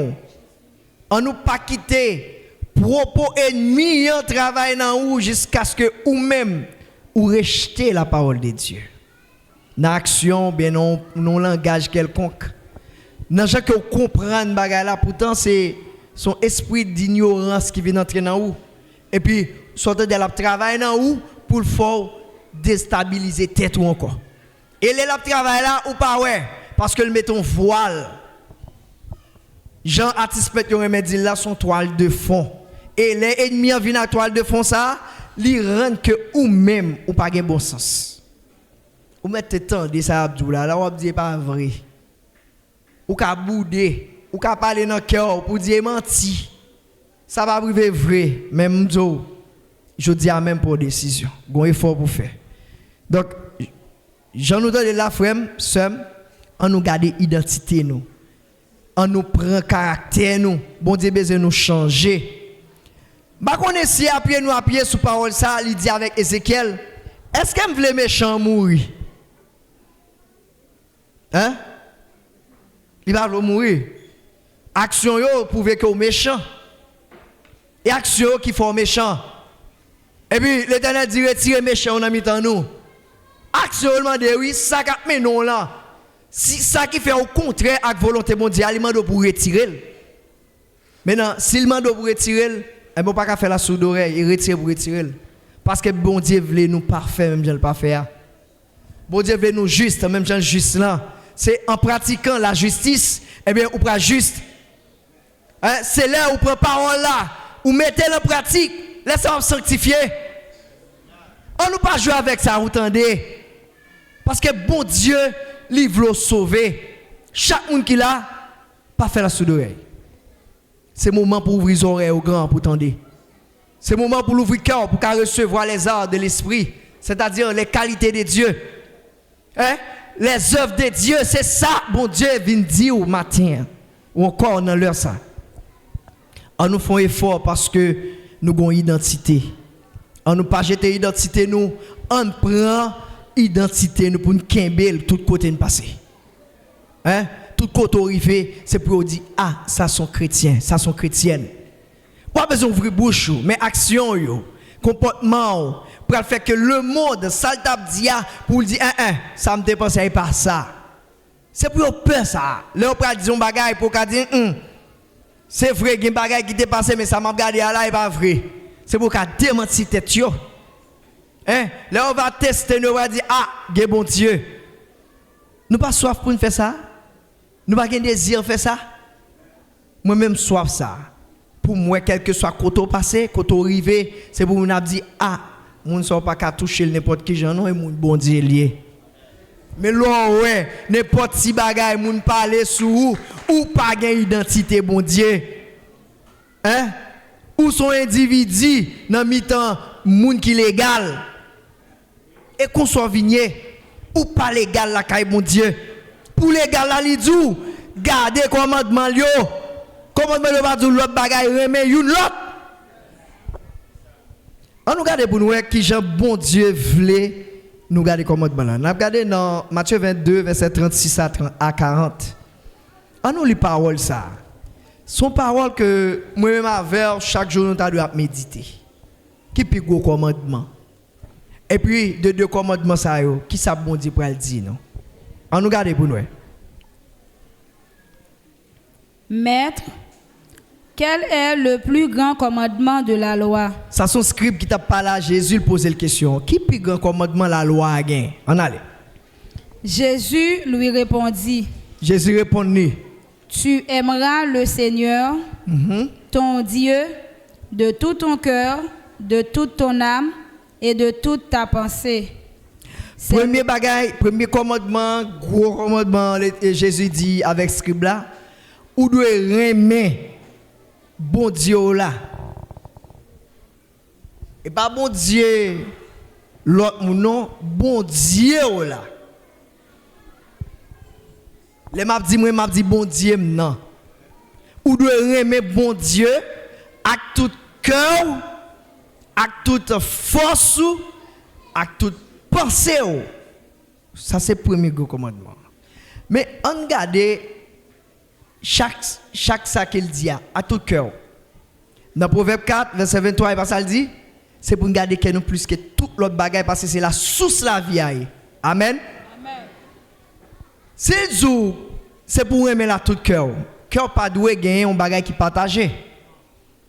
Speaker 1: On nous pas quitter propos ennemis en travail dans ou jusqu'à ce que ou même ou rejeter la parole de Dieu. Dans action bien non langage quelconque. Dans chaque que comprendre bagay là pourtant c'est son esprit d'ignorance qui vient entrer dans ou et puis sortir de la travail dans ou pour le faire déstabiliser tête ou encore. Et les la travail là ou pas ouais parce que le mettons voile. Jean anticipé yon remet dit là son toile de fond et les ennemis viennent à toile de fond ça, li rend que ou même ou pas gen bon sens. Ou mettez temps de ça Abdoula là ou dit pas vrai. Ou ka bouder, ou ka parler dans cœur pour dire menti. Ça va arriver vrai, même je dis à même pour décision. Gon effort pour faire. Donc j'en nous donne la frère, sœur, on nous garder identité nous. On nous prend caractère nous. Bon Dieu besoin nous changer. Ba connait si appuyer sur parole ça, il dit avec Ézéchiel, est-ce qu'elle veut méchant mourir? Hein? Il va mourir. Action yo prouve que méchant. Et action qui font méchant. Et puis l'Éternel dit retirer méchant en mi-temps nous. Action demande oui, ça qu'a mais non là. Si ça qui fait au contraire avec volonté mondiale, il demande pour retirer. Maintenant, s'il demande pour retirer, il ne peut pas faire la sourde oreille, il retire pour retirer. Parce que bon Dieu veut nous parfaits, même si le pas faire. Bon Dieu veut nous justes, même si juste là. C'est en pratiquant la justice, eh bien, on prend juste. Hein? C'est là où on prend parole là, où mettez en pratique, laissez-moi sanctifier. On ne peut pas jouer avec ça, vous entendez? Parce que bon Dieu, il veut sauver. Chaque monde qui l'a, pas faire la sourde oreille. C'est le moment pour ouvrir les oreilles au grand, pour entendre. C'est le moment pour l'ouvrir le cœur, pour recevoir les arts de l'esprit, c'est-à-dire les qualités de Dieu. Hein? Les œuvres de Dieu, c'est ça, bon Dieu vient dire au matin, ou encore dans l'heure ça. On nous fait effort parce que nous avons une identité. On nous pas jeter l'identité, nous, on prend l'identité nous pour nous kembel tout côté de passer. Hein? Tout côté arrivé, c'est pour dire, ah, ça sont chrétiens, ça sont chrétiennes. Pas besoin d'ouvrir bouche, mais action, comportement, pour faire que le monde, ça le dit, pour dire, ça me dépense pas ça. C'est pour peur ça. Là, on peut dire un bagage pour dire, c'est vrai qu'il y a un bagage qui t'est passé, mais ça m'a regardé là, il n'est pas vrai. C'est pour qu'à démentir tête. Hein? Là, on va tester, nous va dire, ah, bon Dieu. Nous pas soif pour nous faire ça. Nous pas de désir de faire ça. Moi-même, soif ça. Pour moi, quel que soit côté passé, côté arrivé, c'est pour nous dire, ah, nous ne sommes pas qu'à toucher n'importe qui, j'en ai mon bon Dieu lié. Mais là, ouais, n'importe si bagaille, moun parler sous ou pas gain identité, bon Dieu. Hein? Ou son individu, dans mi-temps, moun qui légal. Et qu'on soit vigné, ou pas légal la caille, bon Dieu. Pour légal la lidou, gardez commandement yo. Commandement yo va dire l'autre bagaille, remet une l'autre. On nous regarde pour nous qui Jean bon Dieu voulait nous garder commandement là. Nous regardons dans Matthieu 22 verset 36 à 40. On nous lit parole ça. Son parole que moi-même avec chaque jour nous doit méditer. Qui plus gros commandement? Et puis, de deux commandements, ça, qui ça bon Dieu pour le dire, non? On nous garde pour nous.
Speaker 2: Maître, quel est le plus grand commandement de la loi?
Speaker 1: Ça, son scribe qui t'a parlé à Jésus, il posait la question. Qui plus grand commandement la loi a gagné? On allait.
Speaker 2: Jésus lui répondit,
Speaker 1: Jésus répondit.
Speaker 2: tu aimeras le Seigneur, ton Dieu, de tout ton cœur, de toute ton âme et de toute ta pensée.
Speaker 1: Premier bagaille, premier commandement, gros commandement, Jésus dit avec ce scribe là, ou doit aimer bon Dieu là. Et pas bon Dieu l'autre non, bon Dieu là. Les m'a dit bon Dieu non. Ou doit aimer bon Dieu avec tout cœur, avec toute force, avec toute pensée. Ça c'est le premier gros commandement. Mais on regarde chaque ça qu'il dit à tout cœur. Dans Proverbe 4, verset 23, et ça le dit, c'est pour nous garder que nous plus que tout l'autre bagaille parce que c'est la source de la vie. Amen. Amen. C'est pour aimer la tout cœur. Cœur pas doué gagner un bagaille qui partagé.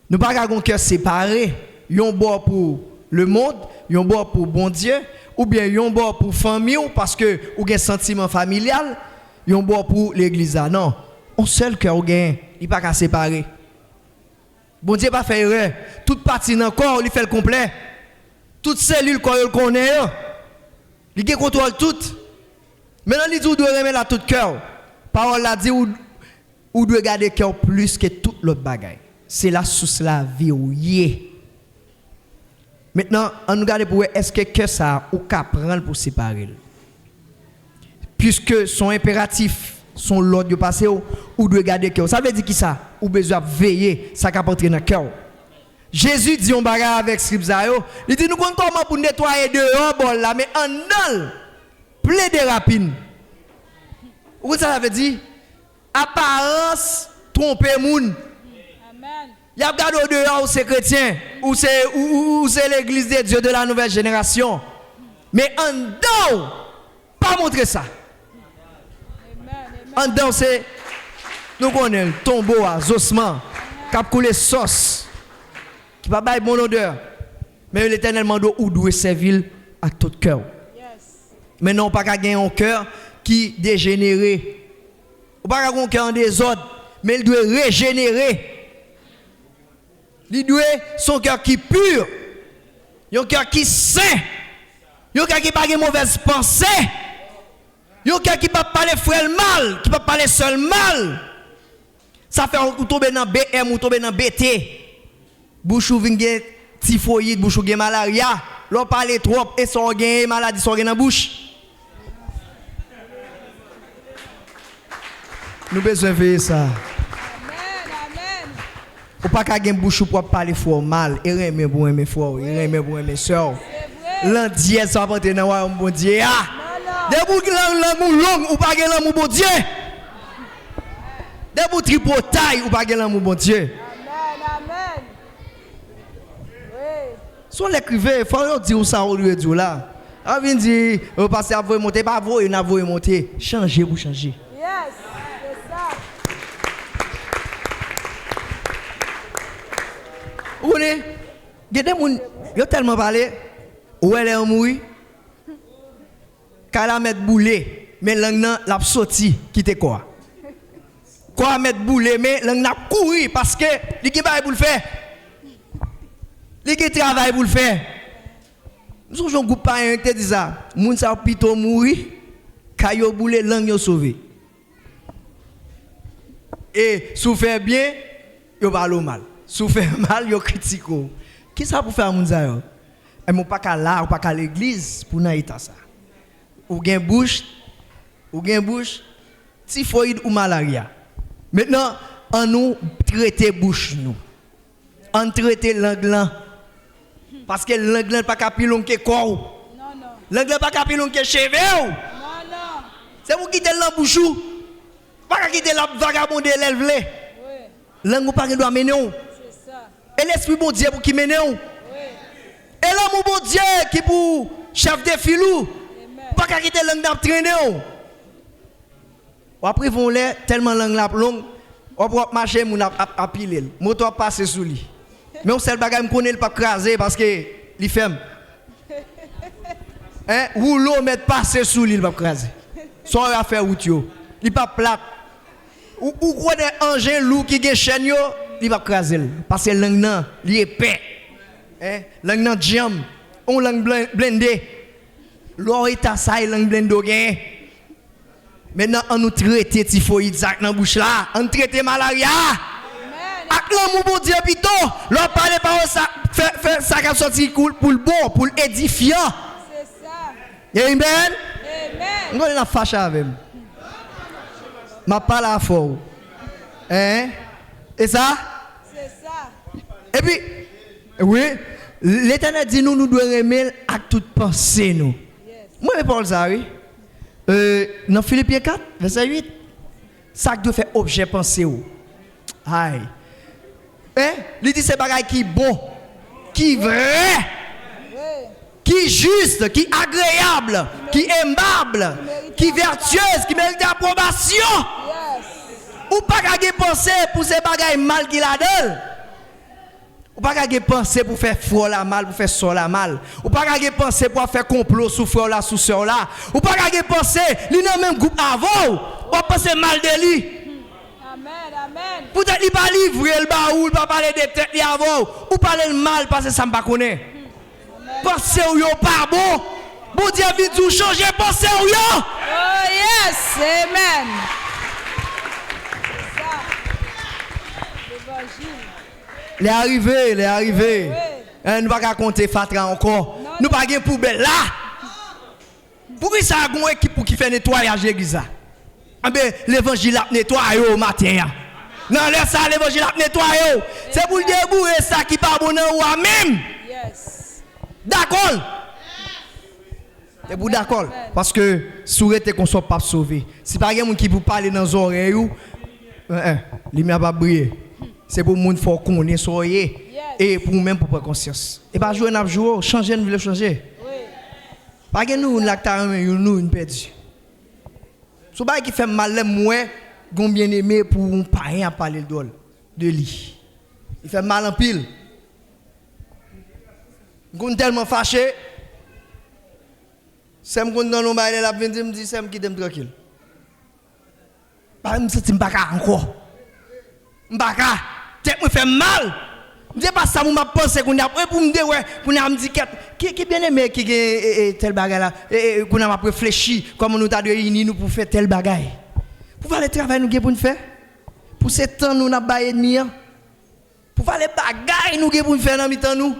Speaker 1: Nous pas un cœur séparé. Yon bord pour le monde, yon bord pour bon Dieu, ou bien yon bord pour famille parce que ou gen sentiment familial, yon bord pour l'église. Non, un seul cœur gagne, il pas qu'à séparer. Bon Dieu pas fait erreur. Toute partie dans corps, il fait le complet. Toute cellule qu'on le connaît, il contrôle tout. Maintenant, il dit ou doit aimer la tout cœur. Parole la dit ou doit garder cœur plus que toute l'autre bagaille. C'est la source la vie ou yé. Maintenant, on nous regarde pour est-ce que cœur ça ou qu'à prendre pour séparer. Puisque son impératif, son l'ordre de passer ou doit garder cœur. Ça veut dire qui ça? Ou besoin veiller, ça qui entrer dans cœur. Jésus dit on bagarre avec scripzayo, il dit nous comptons comment pour nettoyer dehors bol là mais en dedans plein de rapines. Ou ça veut dire apparence tromper moun. Amen. Il y a regardé au dehors où c'est chrétien, ou c'est l'église de Dieu de la nouvelle génération. Mais en dedans pas montrer ça. En dedans c'est nous connaissons le tombeau à ossements, cap couler sauce. Qui va pas bon odeur. Mais l'Éternel m'a dit où doit servir à tout cœur. Mais non pas qu'à gagner un cœur qui dégénéré. Ou pas qu'à un cœur en désordre, mais il doit régénérer. Il doit son cœur qui pur. Un cœur qui saint. Un cœur qui pas de mauvaise pensée. Un cœur qui pas parler frère mal, qui pas parler seul mal. Ça fait ou tomber dans BM ou tomber dans BT. Bouchou vient typhoïde, bouchou gen malaria, l'on parle trop et son gen maladie son gen dans bouche. Nous besoin faire ça. Amen, amen. Ou pas ka gen bouchou pour parler fort mal, et aimer pour aimer fort, et aimer pour aimer sœur. L'andier ça va entrer dans royaume bon Dieu. Debout l'amour long ou pas gen l'amour bon Dieu. Debout tripotaille ou pas gen l'amour bon Dieu. Son l'écrivain, il faut dire ça au lieu de dire là. On vient dire, on passe à vous monter, pas vous, on a vous monter. Changer pour changer. Yes, c'est ça. Vous voyez, il y a des gens qui ont tellement parlé, où elle est mourir, qu'elle a mettre boulet, mais l'angle l'a sorti, qui était quoi? Quoi mettre boulet, mais l'angle n'a couru parce que l'équipe va pour le faire. Les qui travaillent pour le faire. Nous sommes un groupe païen qui dit ça. Moun sa pito mouri, kayo boule langue yo sauvé. Et sou fait bien, yo parle mal. Sou fait mal, yo critique. Qui ça pour faire moun sa yo? Et mon pas qu'à là, ou pas qu'à l'église pour na état ça. Ou gen bouche, typhoïde ou malaria. Maintenant, on nous traiter bouche nous. On traiter langue. Parce que l'angle n'est pas capilon que corps. Non. L'angle n'est pas capilon que cheveux. Non. C'est vous quitter l'embouchou. Pas quitter la vagabonde l'élève. Oui. L'angle pas doit mener. C'est ça. Et l'esprit bon Dieu pour qui mener. Oui. Et l'amour bon Dieu qui pour chef de filou. Pas qu'à quitter langue n'a traîner. Ou après vont l'air tellement langue la longue, on peut marcher mon a piler. Moto passer sous lui. Mais on seul bagage me connaît pas craser parce que il ferme. Hein, ou l'eau met passer sous lui, il va craser. Soit à faire route yo. Il pas plat. Ou quoi des engins lourds qui gen chaîne yo, il va craser parce que langue nan, il est épais. Hein, langue nan jam, on langue blindé. L'or est à ça langue blindé gain. Maintenant on nous traite typhoïde Zach dans bouche là, on traite malaria. Ak l'amour bon Dieu pito, l'on parle pas ça fait ça qui sorti cool pour le bon, pour l'édifiant. C'est ça. Amen. Amen. On est fâché avec moi. Ma parole à fort. Hein? Et ça? C'est ça. Et puis oui, l'Éternel dit nous devons aimer à toute pensée nous. Yes. Moi je parle ça oui. Dans Philippiens 4 verset 8, ça doit faire objet pensée ou. Aïe. Hein? Il dit c'est bagaille qui bon, qui vrai, qui juste, qui agréable, qui aimable, qui vertueuse, qui mérite approbation. Ou pas qu'à penser pour ces bagailles mal qu'il a donné. Ou pas qu'à penser pour faire froid la mal, pour faire sol la mal. Ou pas qu'à penser pour faire complot sous frère là, sous sœur là. Ou pas qu'à penser, lui dans même groupe avant, ou penser mal de lui. Amen. Peut-être il pas livrer le baoul, pas parler de tête li avant, ou parler mal parce que ça me pas connaît. Pensez ou yo pas bon. Bon Dieu vient tout changer, pensez ou yo. Oh yes, amen. Les arrivés. Nous ne pouvons pas compter Fatra encore. Nous ne pouvons pas de poubelle là. Pourquoi ça a une équipe qui fait nettoyage l'église? L'évangile a nettoyé au matin. Non, laisse ça, l'évangile a nettoyé. C'est pour le débouer ça qui pas bon ou même. D'accord? C'est pour d'accord. Parce que si vous êtes qu'on soit pas sauvé, si pas quelqu'un qui vous parle dans les oreilles, il n'a pas brillé. C'est pour moun faut connaître soyez et pour même pour prendre conscience. Et pas jouer n'a jouer, changer nous voulons changer. Pas que nous l'acteur nous une perdu. So ba qui fait mal moi gon bien aimé pour un parent parler de lui. Il fait mal en pile. Gon tellement fâché. C'est me gon dans nos bail la venir me dit c'est me qui t'aime tranquille. Pas me sentir pas encore. M'baka tête me fait mal. Dis pas ça m'a pensé qu'on a pour me dire ouais qu'on a me dit qui bien aimé qui tel bagage là qu'on a réfléchi comment nous t'a réuni nous pour faire tel bagage. Pour faire le travail nous pour nous faire. Pour ce temps nous n'a pas ennemi. Pour faire les bagages nous pour nous faire dans mi-temps nous.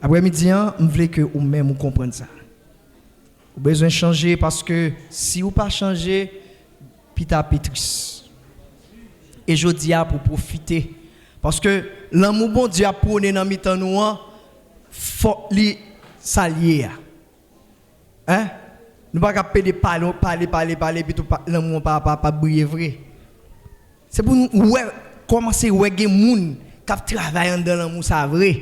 Speaker 1: Après-midi, je voulais que vous même compreniez ça. Vous avez besoin de changer parce que si vous pas changer Pita Pétrus. Et je dis pour profiter. Parce que l'amour bon Dieu a prôné dans mi-temps nous, faut li s'allier. Hein? Nous ne pouvons pas parler, puis tout l'amour pas briller vrai. C'est pour nous commencer à voir des gens qui travaillent dans l'amour, ça vrai.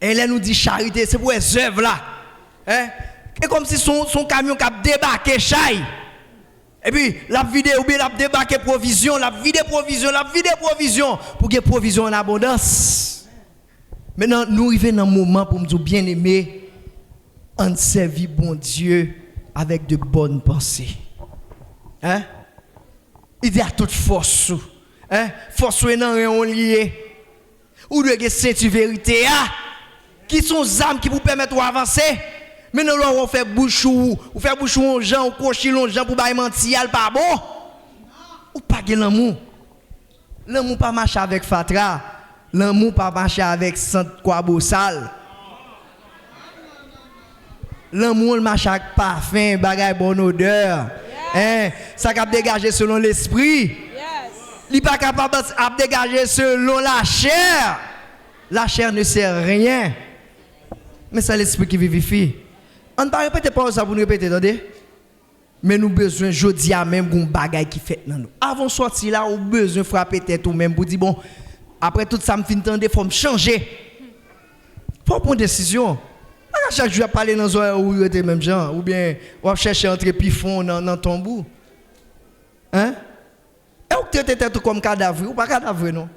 Speaker 1: Et là nous dit charité, c'est pour les œuvres là. Hein? Et comme si son camion qui a débarqué chai. Et puis, la vidéo, la débarquer provision, la vidéo provision, pour qu'il y ait provision en abondance. Maintenant, nous arrivons dans un moment pour nous dire, bien aimé, on servit bon Dieu avec de bonnes pensées. Hein? Il y a toute force. Hein? Force est dans rien lié. Ou de cette vérité, qui sont les âmes qui vous permettent d'avancer. Maintenant, on fait bouchou, on fait bouchou aux gens, on cochille aux gens pour bailler mentir, pas bon. Ou pas que l'amour. L'amour pas marcher avec Fatra. L'amour pas marcher avec Sainte Croix-Bossal. L'amour marche avec parfum, bagaille bonne odeur. Hein, ça cap dégager selon l'esprit. Il n'est pas capable de dégager selon la chair. La chair ne sert à rien. Mais c'est l'esprit qui vivifie. On ne va pas répéter pas ça pour nous répéter, attendez. Mais nous avons besoin, je dis à même, d'un bagage qui fait dans nous. Avant de sortir là, nous avons besoin de frapper tête ou même pour dire, bon, après tout ça, me fin tendre, il faut me changer. Faut prendre une décision. À chaque jour, parler dans un où vous êtes même gens, ou bien on chercher entre pifon dans ton bout. Hein? Et vous traitez tête comme cadavre, ou pas cadavre, non?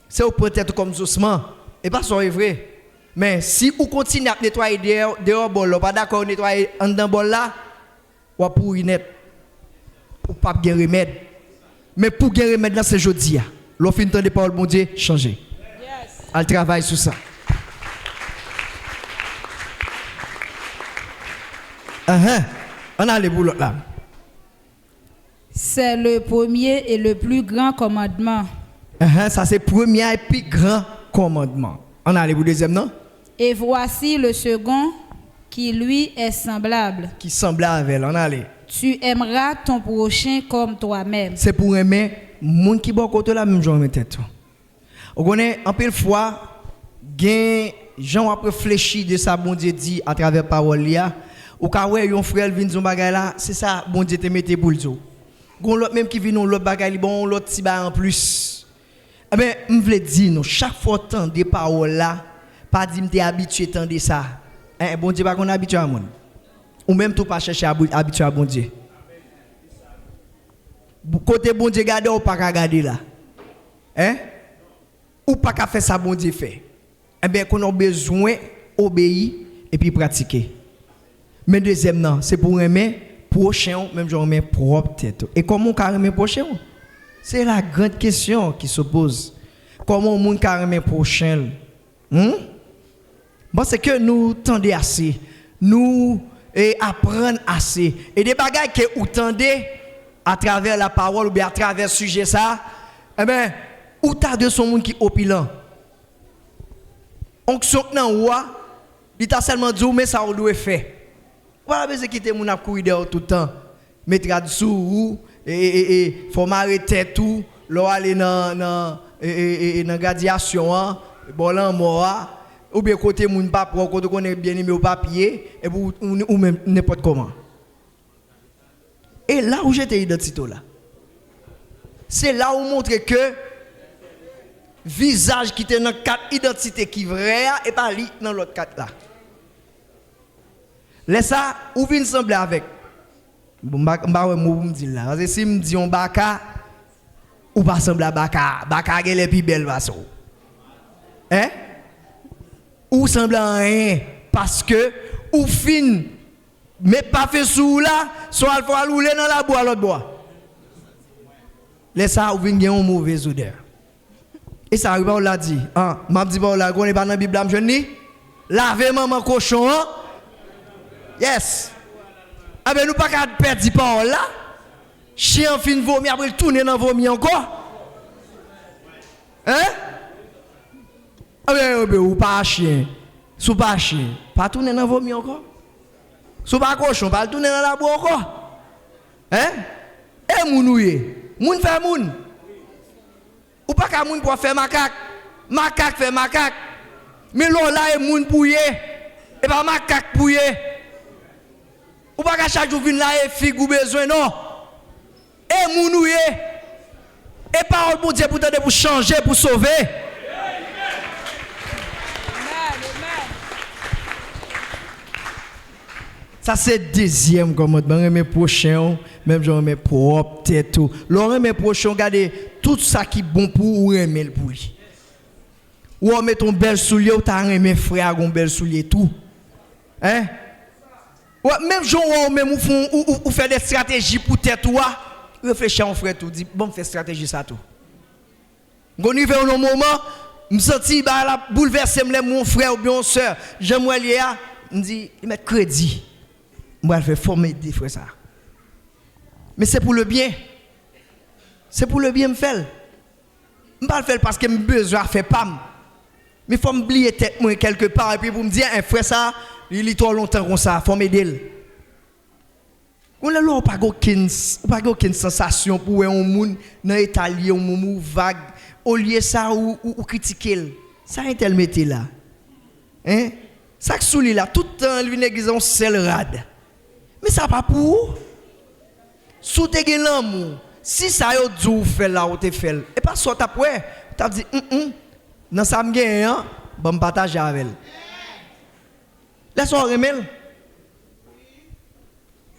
Speaker 1: C'est vous prenez tête comme ossements. Et pas ça est vrai. Mais si vous continuez à nettoyer dehors bol, pas d'accord nettoyer en dedans bol là, ou pour net, ou pas bien remède. Mais pour bien remède là c'est jeudi. L'offre de parole bon Dieu changer. Yes. Elle travaille sur ça. On a les boulots là.
Speaker 2: C'est le premier et le plus grand commandement.
Speaker 1: Ça c'est le premier et plus grand commandement. On a les boulots deuxième non?
Speaker 2: Et voici le second qui lui est semblable.
Speaker 1: Qui semblable avec elle. On a les.
Speaker 2: Tu aimeras ton prochain comme toi-même.
Speaker 1: C'est pour aimer moun qui bon côté la même genre tête. On connaît en pile fois gain Jean a réfléchi de ça bon Dieu dit à travers parole là. Ou ka wè yon frère vinn son bagay là, c'est ça bon Dieu te mette pour le zo. Gon l'autre même qui vinn l'autre bagay bon l'autre ti ba en plus. Eh ben m'vle dire nous chaque fois tant des paroles là, pas dit m'te habitué tant de ça. Bon Dieu pas qu'on habitué à moun. Ou même tout pas chercher habitué à bon Dieu. Côté bon Dieu garder ou pas ka garder là. Ou pas ka faire ça bon Dieu fait. Eh bien qu'on a besoin obéir et puis pratiquer. Mais deuxième non, c'est pour aimer prochain même genre aimer propre tête. Et comment on aimer prochain? C'est la grande question qui se pose. Comment on peut aimer prochain? Bon, c'est que nous tendons assez, nous apprenons assez. Et des bagages que vous tendez à travers la parole ou bien à travers le sujet ça, eh bien, ou t'as de son monde qui est opulent. Onction nan wa, il t'a seulement dit mais ça on doit faire. Voilà besoin quitter mon ap courir dehors tout le temps. Mettre dessous et faut m'arrêter tout, l'on aller dans radiation bon là moi ou bien côté moun pas pour côté connaît bien aimé au papier et ou même n'importe comment. Et là où j'étais identité là. C'est là où montre que visage qui était dans quatre identités qui vrai et pas li dans l'autre quatre là. Laisse ça ou vinn sembler avec. M'ba ouais mot me dire là parce que si me dit on baka ou pas sembler à baka gè les plus belles façon. Ou semble à rien parce que ou fin mais pas fait sous là soit il faut rouler dans la bois l'autre bois. Laisse ça ou vinn gen une mauvaise odeur. Et ça arrive, on l'a dit. M'a dit, on l'a pas dans la Bible, je dis, lavez maman cochon. Yes. Ah ben, nous pas qu'à perdre parole là. Chien fin vomi, après il tourne dans vomi encore. Ah ben, ou pas chien. Sous pas chien. Pas tourner dans vomi encore. Sous pas cochon, pas tourner dans la boue encore. Et mounouye. Moun fait moun. Ou pas qu'à moun pour faire macaque. Macaque fait macaque. Mais l'on là est moun pouillé. Et pas macaque pouillé. Ou pas qu'à chaque jour vin là et figue ou besoin non. Et mounouye. Et parole pour Dieu pour changer, pour sauver. Ça c'est deuxième commandement, mes prochains, même genre mes propres tête tout. L'on mes prochains, regardez tout ça qui est bon pour ou aimer pour lui. Ou on met ton bel soulier ou t'as mes frères un bel soulier tout. Même genre on même ou faire des stratégies pour tête ou réfléchir en frère tout, dit bon faire stratégie ça tout. Quand on arrive au moment, me senti bah la bouleverser mon frère ou bien mon soeur, j'aimerais lier me dit il met crédit. Moi, je vais former des frères ça. Mais c'est pour le bien. C'est pour le bien me faire. Je ne vais pas le faire parce que j'ai besoin de faire pam. Mais il faut m'oublier tête moi quelque part et puis pour me dire un frère ça, il est trop longtemps comme ça, il faut m'aider. On n'a pas aucune sensation pour un monde dans l'état lié, un moment vague, au lieu ça ou critiquer. Ça est tel métier là. Ça que souli là, tout le temps, il vient église en sel rade. Mais ça pas pour. Sous te gen l'amour. Si ça yo dou fait là ou te fait. Et pas soit après, tu as dit dans ça me gen bon partage avec elle. Laisse-moi remel.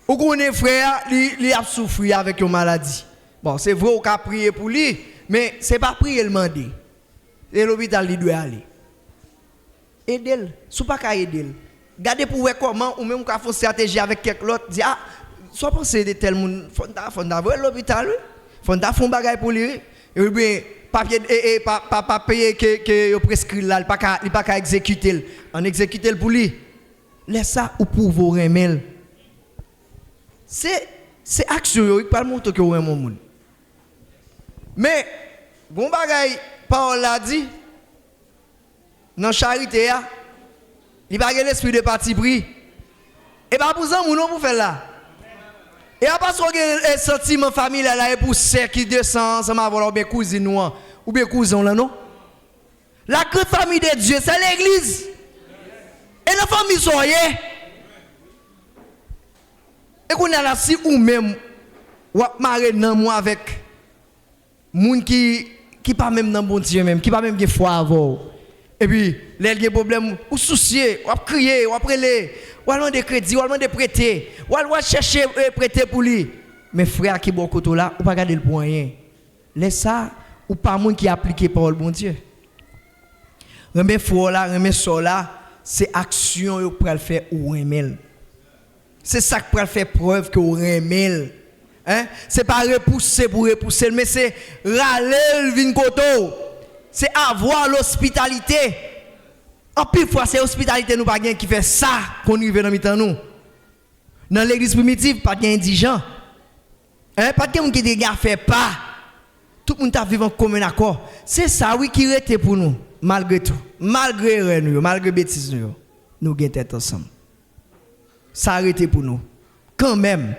Speaker 1: Ou connaît frère, il a souffert avec une maladie. Bon, c'est vrai qu'on a prié pour lui, mais ce n'est pas prier le demander. Et l'hôpital, il doit aller. Aidez-le. Si vous ne pouvez pas aider. Gardez pour voir comment, ou même qu'on fait une stratégie avec quelqu'un d'autre. Dis, ah, soit penser de tel monde, il faut voir l'hôpital, il faut faire un bagage pour lui. Et bien, papier, pas payer que prescrit là, il ne pas qu'à exécuter. On exécute pour lui. Laisse ça ou pour vos remèdes. C'est action, il ne pas montrer que vous aimez mon monde. Mais, bon bagay, Paul l'a dit, dans la charité, il n'y a pas l'esprit de parti pris. Et pas pour ça, nous pour faire là. Et à part ce sentiment familial là, et pour ceux qui descendent ensemble avec mes cousines ou bien cousins là, non? La grande famille de Dieu, c'est l'église. Et la famille soyez. Et qu'on a là, si ou même, ou marrer dans moi avec moun qui pas même dans bon Dieu même, qui pas même de foi avant. Et puis, les gens problème, ou soucier, ou crier, ou appeler, ou demander crédit, ou demander prêter, ou chercher prêter pour lui. Mais frère qui bon côté là, ou pas garder le point. Laisse ça, ou pas moun qui applique parole bon Dieu. Remets foi là, remets ça là, c'est action que pour le faire ou remel. C'est ça que pour faire preuve que ou remel. Hein? C'est pas repousser pour repousser, mais c'est râler le vin koto. C'est avoir l'hospitalité. En plus fois c'est l'hospitalité nous pas gain qui fait ça qu'on arrive dans mi-temps nous. Dans l'église primitive pas gain indigent. Hein, pas gain qui des fait pas. Tout le monde a vivre en commun accord. C'est ça oui qui rete pour nous malgré tout. Malgré nous, malgré bêtises nous gain tête ensemble. Ça arrêté pour nous. Quand même.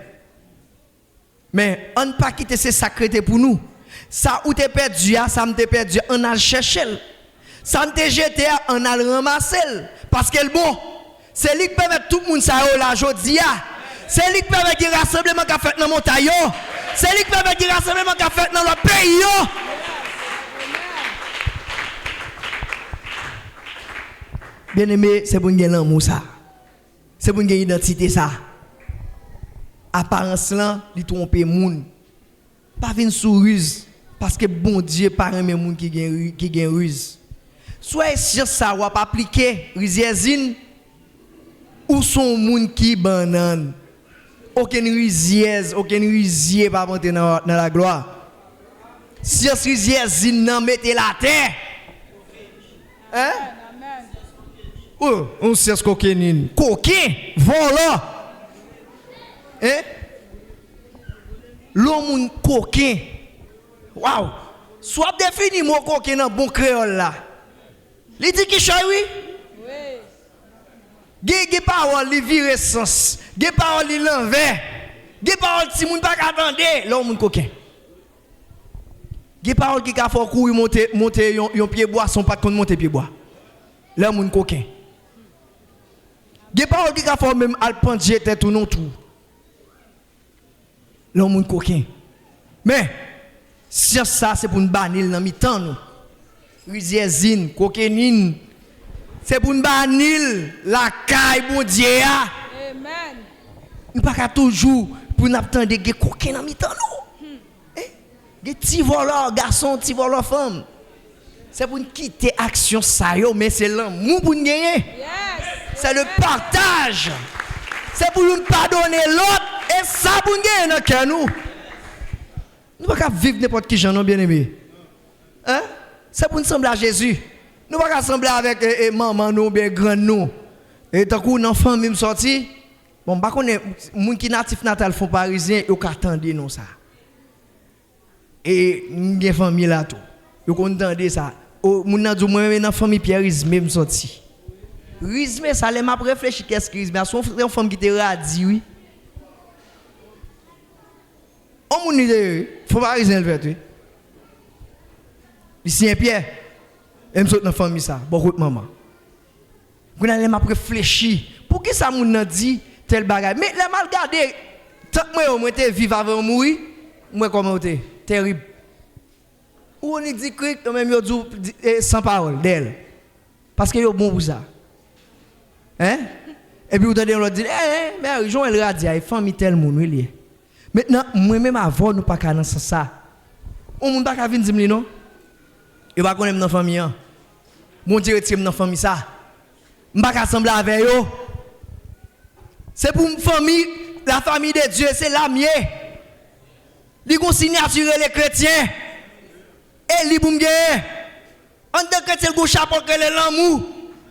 Speaker 1: Mais on ne pas quitter ces sacrés pour nous. Ça où t'es perdu, ça me t'es perdu, on a le chercher. Ça me t'es jeté, on a le ramasser. Parce que bon, c'est lui qui permet tout le monde ça là aujourd'hui. C'est lui qui permet qu'il rassemblement qu'a fait dans la montagne. C'est lui qui permet qu'il rassemblement qu'a fait dans le pays. Bien aimé, c'est pour nous gagner l'amour ça. C'est pour nous gagner l'identité ça. Apparence là, il trompe moun. Pas une souruse parce que bon Dieu pas aimer moun qui gagne ruse. Soit sur ça ou pas appliquer riziezine ou son moun qui banane. Aucune riziez, aucun rizier pas monter dans la gloire. Si riziezine nan mettez la terre. Hein? Oh, on sait ce coquinine. Coquin, volant. Hein? L'homme coquin. Waouh! Soit défini mon coquin dans bon créole là. Il dit qui choy oui? Oui. Gé parole li vire sens. Gé parole li l'envers. Gé parole si moun pas attendre l'homme coquin. Gé parole qui ka faut courir monter yon pied bois son pas contre monter pied bois. L'homme coquin. Gé parole qui ka faut même al prendre jeter tout non tout. L'homme coquin. Mais, si ça, c'est pour nous bannir dans mi-temps, nous. Riziezine, coquinine. C'est pour nous bannir la caille, bon Dieu. Amen. Nous ne pouvons pas toujours pour nous attendre des coquins dans mi-temps, nous. Des petits voleurs, garçons, petits voleurs, femmes. C'est pour nous quitter l'action, ça, mais c'est l'amour pour nous gagner. Yes. C'est le partage. C'est pour nous pardonner l'autre. Et ça, pour nous gagner dans le cœur, nous. Nous ne pouvons pas vivre n'importe qui, j'en ai bien aimé. Hein? C'est pour nous sembler à Jésus. Nous ne pouvons pas sembler avec maman, nous, bien grand, nous. Et tant qu'on enfant même sorti, bon, par contre, les gens qui natifs natal font parisien, ils attendent nous ça. Et nous avons une famille là, tout. Ils attendent ça. Nous avons moi-même dans la famille Pierre, même sorti. Rizme, ça, les m'a réfléchi, qu'est-ce que Rizme? C'est une femme qui était radie, oui. On m'a dit, il faut pas Rizme le faire, oui. Ici, un Pierre, elle me saute dans la famille, ça, beaucoup de maman. Vous allez m'a réfléchi, pour que ça m'a dit tel bagage. Mais les mal gardé, tant que moi, j'étais vivant avant de mourir, moi, comment j'étais? Terrible. Ou on dit que même sans parole d'elle. Parce que yo bon pour ça. Hein? Et puis vous entendez l'autre dire mais Joël Radia, famille tel monde il est. Maintenant moi même avant nous pas dans ça. On monde pas venir dire non. Il va connaître dans famille. Mon Dieu retire dans famille ça. M'pas assembler avec eux. C'est pour une famille, la famille de Dieu, c'est la mienne. Li gon signature les chrétiens. Et li boum gagner. En tant que chrétien gon chapeau que l'amour.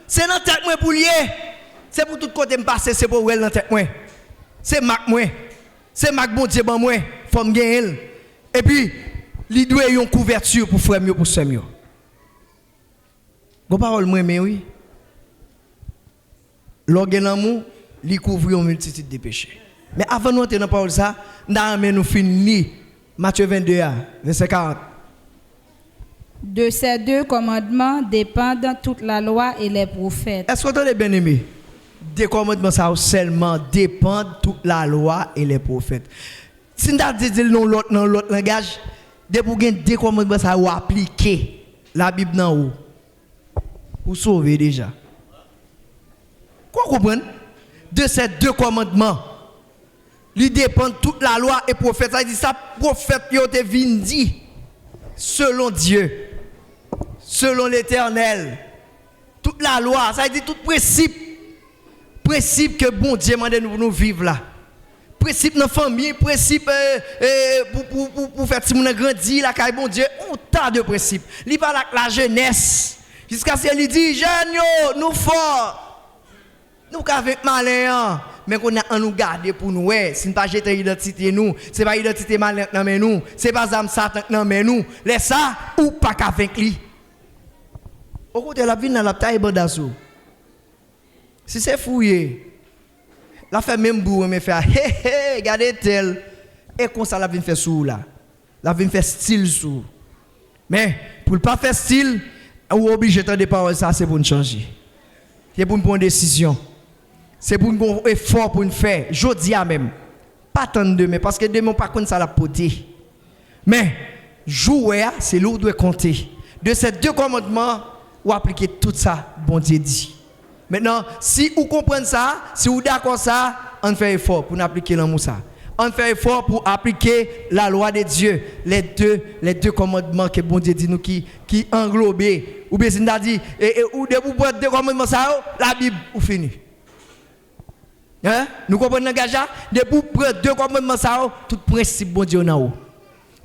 Speaker 1: C'est dans tête moi pour lier. C'est pour tout côté me passer, c'est pour elle dans tête moi. C'est Mac moi. C'est Mac bon Dieu ban moi, faut me gagner. Et puis li doit une couverture pour frère mieux pour sœur mieux. Gon parole moi mais oui. L'organe l'amour, li couvre une multitude de péchés. Mais avant nous entrer dans parole ça, nous finir Matthieu 22 verset 40.
Speaker 2: De ces deux commandements dépendent toute la loi et les prophètes.
Speaker 1: Est-ce que vous avez bien aimé? Des commandements ça seulement dépendent toute la loi et les prophètes. Si nous avons dit dans l'autre langage, pour gagner des commandements ça ou appliquer la Bible dans où? Vous sauvez déjà. Quoi comprendre? De ces deux commandements, ils dépendent toute la loi et prophète. Ça dit ça, prophète qui ont venu dire selon Dieu, selon l'Éternel. Toute la loi, ça dit tout principe que bon Dieu m'a donné nous vivre là. Principe dans la famille, principe pour faire si mon grandir là, car bon Dieu, on tas de principes. Il parle avec la jeunesse. Jusqu'à ce qu'il dit, jeunes, nous forts. Nous avec malin, mais qu'on a nous garder pour nous. Si nous pas jeter identité nous, c'est pas identité malin dans nous, c'est pas âme Satan dans nous. Laisse ça ou pas qu'avec lui. Au côté la vie dans la taille bandasso. Si c'est fouillé, la fait même bourre me faire regardez tel et comme ça la vient faire sous là. La vient faire style sous. Mais pour pas faire style, ou obligé de paroles ça c'est pour nous changer. C'est pour nous prendre une décision. C'est pour un effort pour nous faire. Je dis à même. Pas tant de demain, parce que demain, pas contre ça la poter. Mais, jouer, c'est l'eau doit compter. De ces deux commandements, vous appliquez tout ça, bon Dieu dit. Maintenant, si vous comprenez ça, si vous d'accord ça, on fait effort pour appliquer l'amour ça. On fait effort pour appliquer la loi de Dieu. Les deux commandements que bon Dieu dit nous qui englobent. Ou bien, si on a dit, ou de vous prendre deux commandements ça, la Bible, ou fini. Hein? Nous comprenons le gage? De pour prendre deux commandements ça, tout principe bon Dieu dans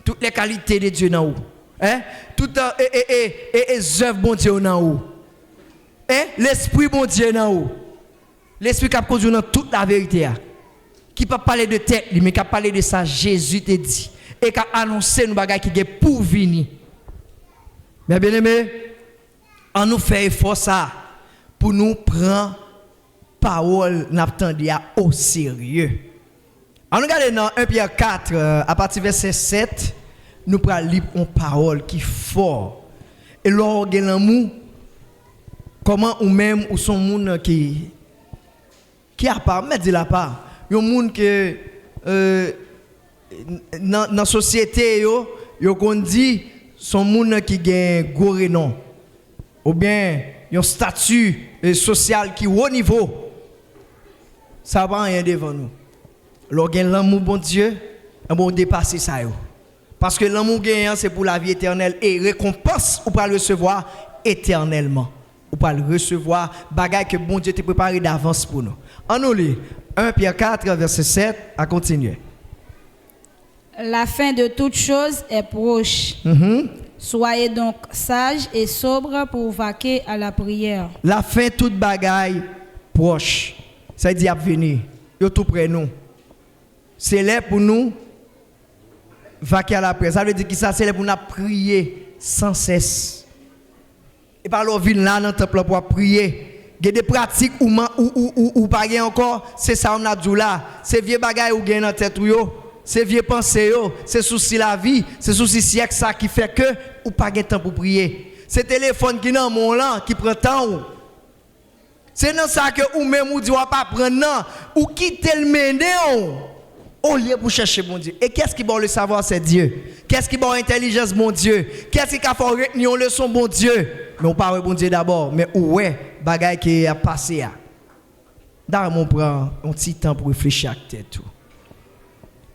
Speaker 1: toutes les qualités de Dieu dans hein? Toutes les œuvres bon Dieu dans hein? L'esprit bon Dieu dans l'esprit qui a conduit dans toute la vérité qui peut parler de tête mais qui a parlé de ça Jésus te dit et qui a annoncé nous bagages qui est pour venir. Mais bien aimé, on nous fait effort ça pour nous prendre parole n'attendait au sérieux. On regarde dans 1 Pierre 4 à partir verset 7, nous prenons lire une parole qui est fort. Et lorsque l'amour comment ou même ou son monde qui a pas mettre la part. Un monde que dans la société yo qu'on dit son monde qui gagne gros renom ou bien un statut social qui est haut niveau. Ça va rien devant nous. Lorsqu'on l'amour bon Dieu, on va dépasser ça. Parce que l'amour gagnant c'est pour la vie éternelle et récompense ou pas le recevoir éternellement. Ou pas le recevoir bagaille que bon Dieu t'a préparé d'avance pour nous. En nous lit 1 Pierre 4 verset 7 à continuer.
Speaker 2: La fin de toute chose est proche. Soyez donc sages et sobres pour vaquer à la prière. La fin toute bagaille proche.
Speaker 1: Ça dit à venir. Yo tout près nous. C'est là pour nous vaquer à la prière. Ça veut dire que ça c'est là pour nous prier sans cesse. Et par l'eau vin là dans le temple pour prier. Il y a des pratiques ou pas encore, c'est ça on a dit là. C'est vieux bagaille ou gain dans tête yo. C'est vieux pensée yo, c'est souci la vie, c'est souci siècle ça qui fait que ou pas de temps pour prier. C'est téléphone qui dans mon là qui prend temps. C'est dans ça que ou même ou dit ou pas prendre non ou quitter le mener au lieu pour chercher mon Dieu. Et qu'est-ce qui va le savoir c'est Dieu. Qu'est-ce qui va l'intelligence mon Dieu. Qu'est-ce qui va faire retenir le son bon Dieu. Mais on parle bon Dieu d'abord, mais où est bagaille qui a passé à. D'abord, on prend un petit temps pour réfléchir à tête.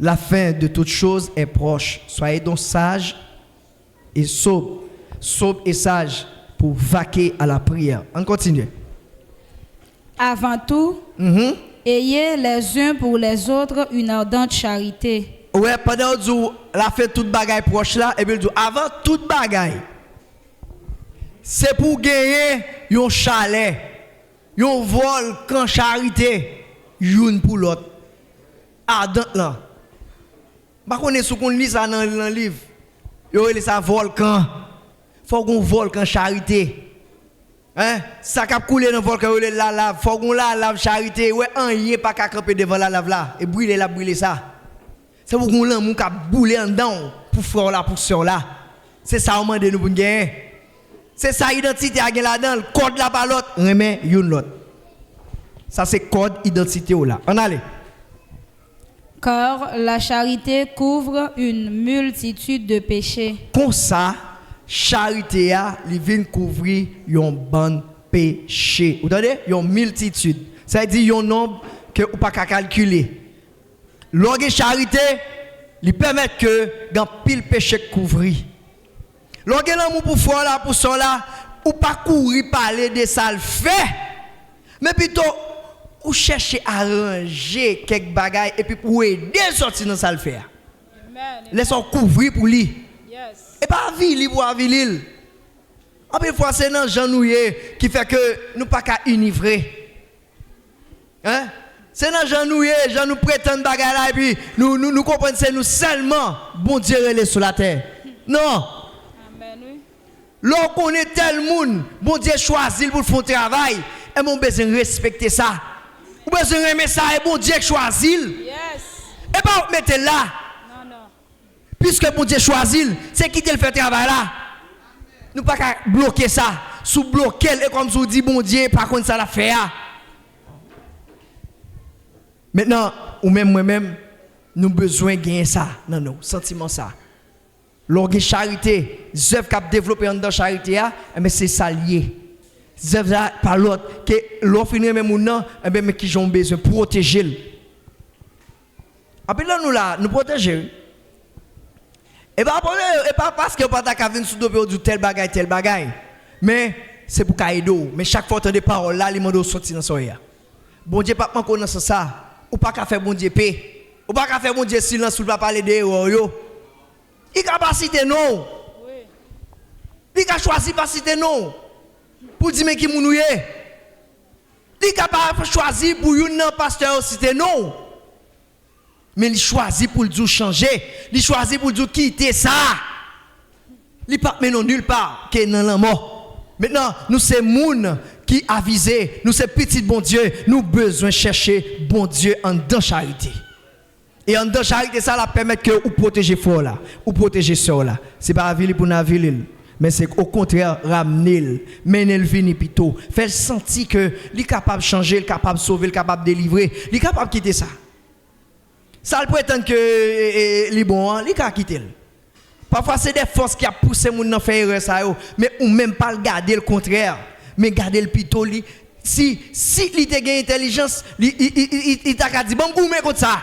Speaker 1: La fin de toute chose est proche. Soyez donc sages et sobres et sages pour vaquer à la prière. On continue.
Speaker 2: Avant tout, ayez les uns pour les autres une ardente charité.
Speaker 1: Ouais, pendant que la fait toute bagaille proche là, et bien avant toute bagaille, c'est pour gagner un chalet, un volcan charité, une pour l'autre. Ardent là. Par contre, si on lit ça dans le livre, yo il ça volcan. Faut qu'on volcan charité. Hein? Ça cap couler dans volcan la lave, faut qu'on la lave charité. Ouais, rien pas qu'à camper devant la lave là et brûler ça. C'est pour qu'on l'amour qui a boulé en dedans pour frère là, pour sœur là. C'est ça on demande nous pour gagner. C'est ça identité à gagner là-dedans, le code là par l'autre, remet une l'autre. Ça c'est code identité là. On allez.
Speaker 2: Car la charité couvre une multitude de péchés.
Speaker 1: Comme ça, charité a li vient couvrir un bon péché. Vous entendez? Une multitude. Ça veut dire un nombre que ou pas calculer. Lorsque charité, lui permet que dans pile péché couvrir. Lorsque l'amour pour foi là pour ça là, ou pas courir parler de ça le fait. Mais plutôt ou chercher à arranger quelques bagailles et puis pour aider sortir dans ça le faire. Laissons couvrir pour lui.
Speaker 2: Yes.
Speaker 1: Et pas vili pour avili. En plus fois c'est dans janouillé qui fait que nous pas qu'à univrer. Hein? C'est dans janouillé, Jean nous prétendent bagaille là et puis nous comprenons c'est nous seulement bon Dieu relais sur la terre. Non.
Speaker 2: Amen, oui.
Speaker 1: Lorsqu'on est tel monde, bon Dieu choisit pour faire un travail, et mon besoin de respecter ça. Ou besoin de aimer ça, et bon Dieu choisit.
Speaker 2: Yes.
Speaker 1: Et pas vous mettez là.
Speaker 2: Non, non.
Speaker 1: Puisque bon Dieu choisit, c'est qui te le fait travail là. Nous pas qu'à bloquer ça. Sous bloquer, et comme vous dit bon Dieu, par contre ça l'a fait. Maintenant, ou même moi-même, nous avons besoin de gagner ça. Non, non, sentiment ça. Lorsque charité, œuvre qu'a développé dans charité, mais c'est ça lié. Œuvre par l'autre, que l'offre même ou non, mais qui ont besoin de protéger. Après là, nous protéger. Et pas parce que pas ta venir sous dope tel bagaille. Mais c'est pour caïdo. Mais chaque fois que tu des paroles là, les mots sortir dans soya. Bon Dieu pas connaître ça. Ou pas qu'à faire bon Dieu paix. Ou pas qu'à faire bon Dieu silence ou pas parler de yo. Il capacité non.
Speaker 2: Oui.
Speaker 1: Il a choisi capacité non. Pour dire mais qui mounouye. Il capable choisir pour un pasteur cité non. Mais il choisit pour le changer, il choisit pour le quitter ça. Il pas menon nulle part que dans la mort. Maintenant, nous c'est moun qui avisé, nous c'est petit bon Dieu, nous besoin chercher bon Dieu en dans charité. Et en dans charité ça la permet que ou protéger fort là, ou protéger ça là. C'est pas avili pour navili, mais c'est au contraire ramener, mener le vini plutôt, faire sentir que il est capable de changer, il est capable de sauver, il est capable de délivrer, il est capable de quitter ça. Ça le prétend que les bons, les cas quitter. Parfois c'est des forces qui a poussé moun nan faire erreur ça yo, mais ou même pas garder le contraire, mais garder le plutôt li. Si il te gagne intelligence, il t'a dit bon goumé comme ça.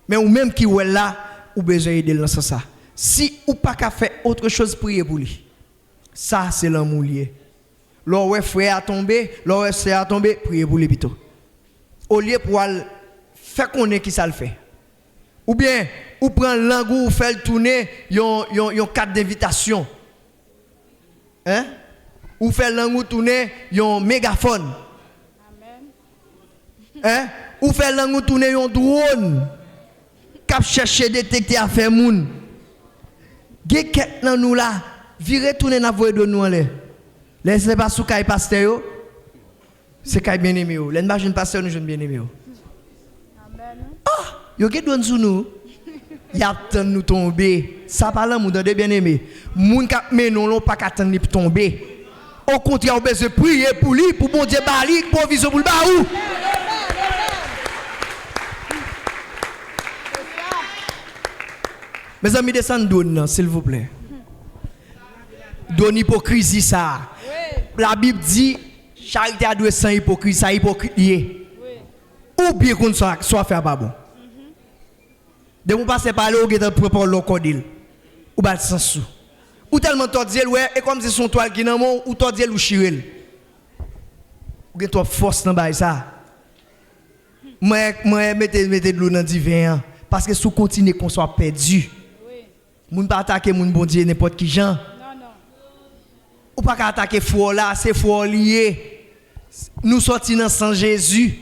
Speaker 1: Mais ou même qui ou là, ou besoin aider dans ça. Si ou pas qu'à faire autre chose prier pour lui. Ça c'est l'amour lié. Lorsque frère a tombé, lorsque sœur a tombé, prier pour lui plutôt. Au lieu pour faire connaître qui ça le fait. Ou bien, ou prendre langue ou faire tourner yon carte d'invitation. Hein? Ou faire langue ou tourner yon mégaphone.
Speaker 2: Amen.
Speaker 1: Hein? Ou faire langue ou tourner yon drone. Cap chercher détecter à faire moun. Gèket nan nous là, virer tourner na voie de nous en l'air. Laissez pas sous kay pasteur. C'est kay bien-aimé yo. L'imagine pasteur nous jeune bien-aimé yo.
Speaker 2: Amen.
Speaker 1: Ah, yo ki donne sou nous. Y attend nous tomber. Ça pas l'amour de bien-aimé. Moun k'ap menon l'on pas qu'attendre ni tomber. Au contraire, on besoin prier pour lui, pour bon Dieu bali, provision pour le baou. Mes amis, descendez donne, s'il vous plaît. Donne hypocrisie ça. La Bible dit Charité a dû sans hypocrite, ça hypocrite lié. Ou bien qu'on soit faire pas bon. De vous passer par là, vous avez propre l'ocodile. Ou bal sans sou. Ou tellement tordiel ouais et comme si son toile qui nan mon ou tordiel ou chirel. Ou gen trop force dans bail ça. Moi mettez de l'eau dans divin parce que sous continuer qu'on soit perdu. Oui. Moun pas attaquer moun bon Dieu n'importe qui gens. Non. Ou pas attaquer fou là, c'est fou lié. Nous sorti dans sang Jésus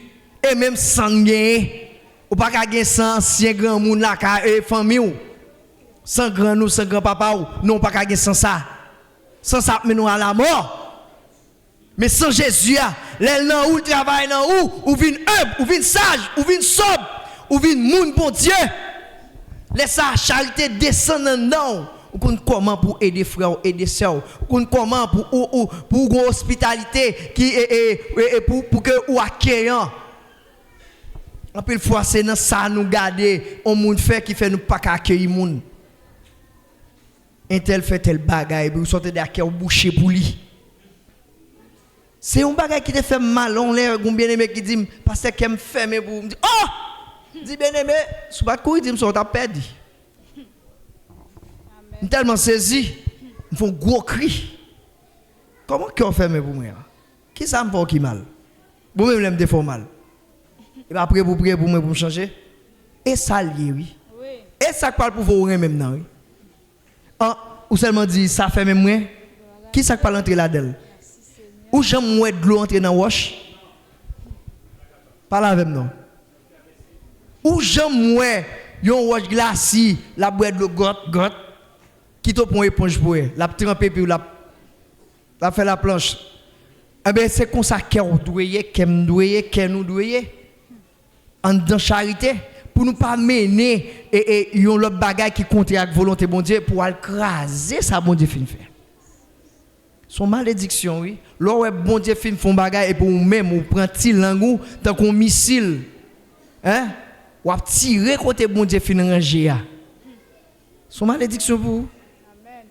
Speaker 1: et même sans gagner. Ou pas gagner sans ancien grand moun là ka famille ou. Sans grand nous, sans grand papa ou non pas gagner sans ça. Sans ça mais nous à la mort. Mais sans Jésus, les nan ou travail nan ou vin humble, ou vin sage, ou vin sobre, ou vin moun bon Dieu. Laisse sa charité descendre non. Ou comment pour aider frères, aider sœurs, ou comment pour hospitalité qui pour que ou accueillant. En pile fois c'est dans ça nous garder, on moun fait qui fait nous pas accueillir moun. Un tel fait tel bagaille, vous sortez d'accueil boucher pour lui. C'est un bagage qui te fait mal, on l'air bien aimé qui dit parce que me fait mais pour me dire oh dit bien aimé sous pas courir dit me sont perdu. Tellement saisi, me font gros cri. Comment qu'on fait mais pour moi? Qui ça me fait qui mal? Vous même me défaut mal. Et après vous prier pour moi pour me changer. Et ça lié oui. Et ça parle pour vous même non oui. Ou seulement dit ça fait même moi. Qui ça parle entrer là-dedans? Ou j'aime moins de l'eau entrer dans wash. Parle avec non. Ou j'aime moins yon wash glacé, la boire de l'eau got qui te prend éponge pour la tremper puis la fait la planche. Eh ben c'est comme ça qu'on doyer, qu'on nous doyer en dans charité pour nous pas mener et yon l'autre bagaille qui compte avec volonté bon Dieu pour écraser ça bon Dieu fin faire. Son malédiction oui. Lorsque bon Dieu fin font bagaille et pour vous même ou prend til langou tant qu'on missile. Hein? Ou a tirer côté bon Dieu fin ranger. Son malédiction pour vous. Amen.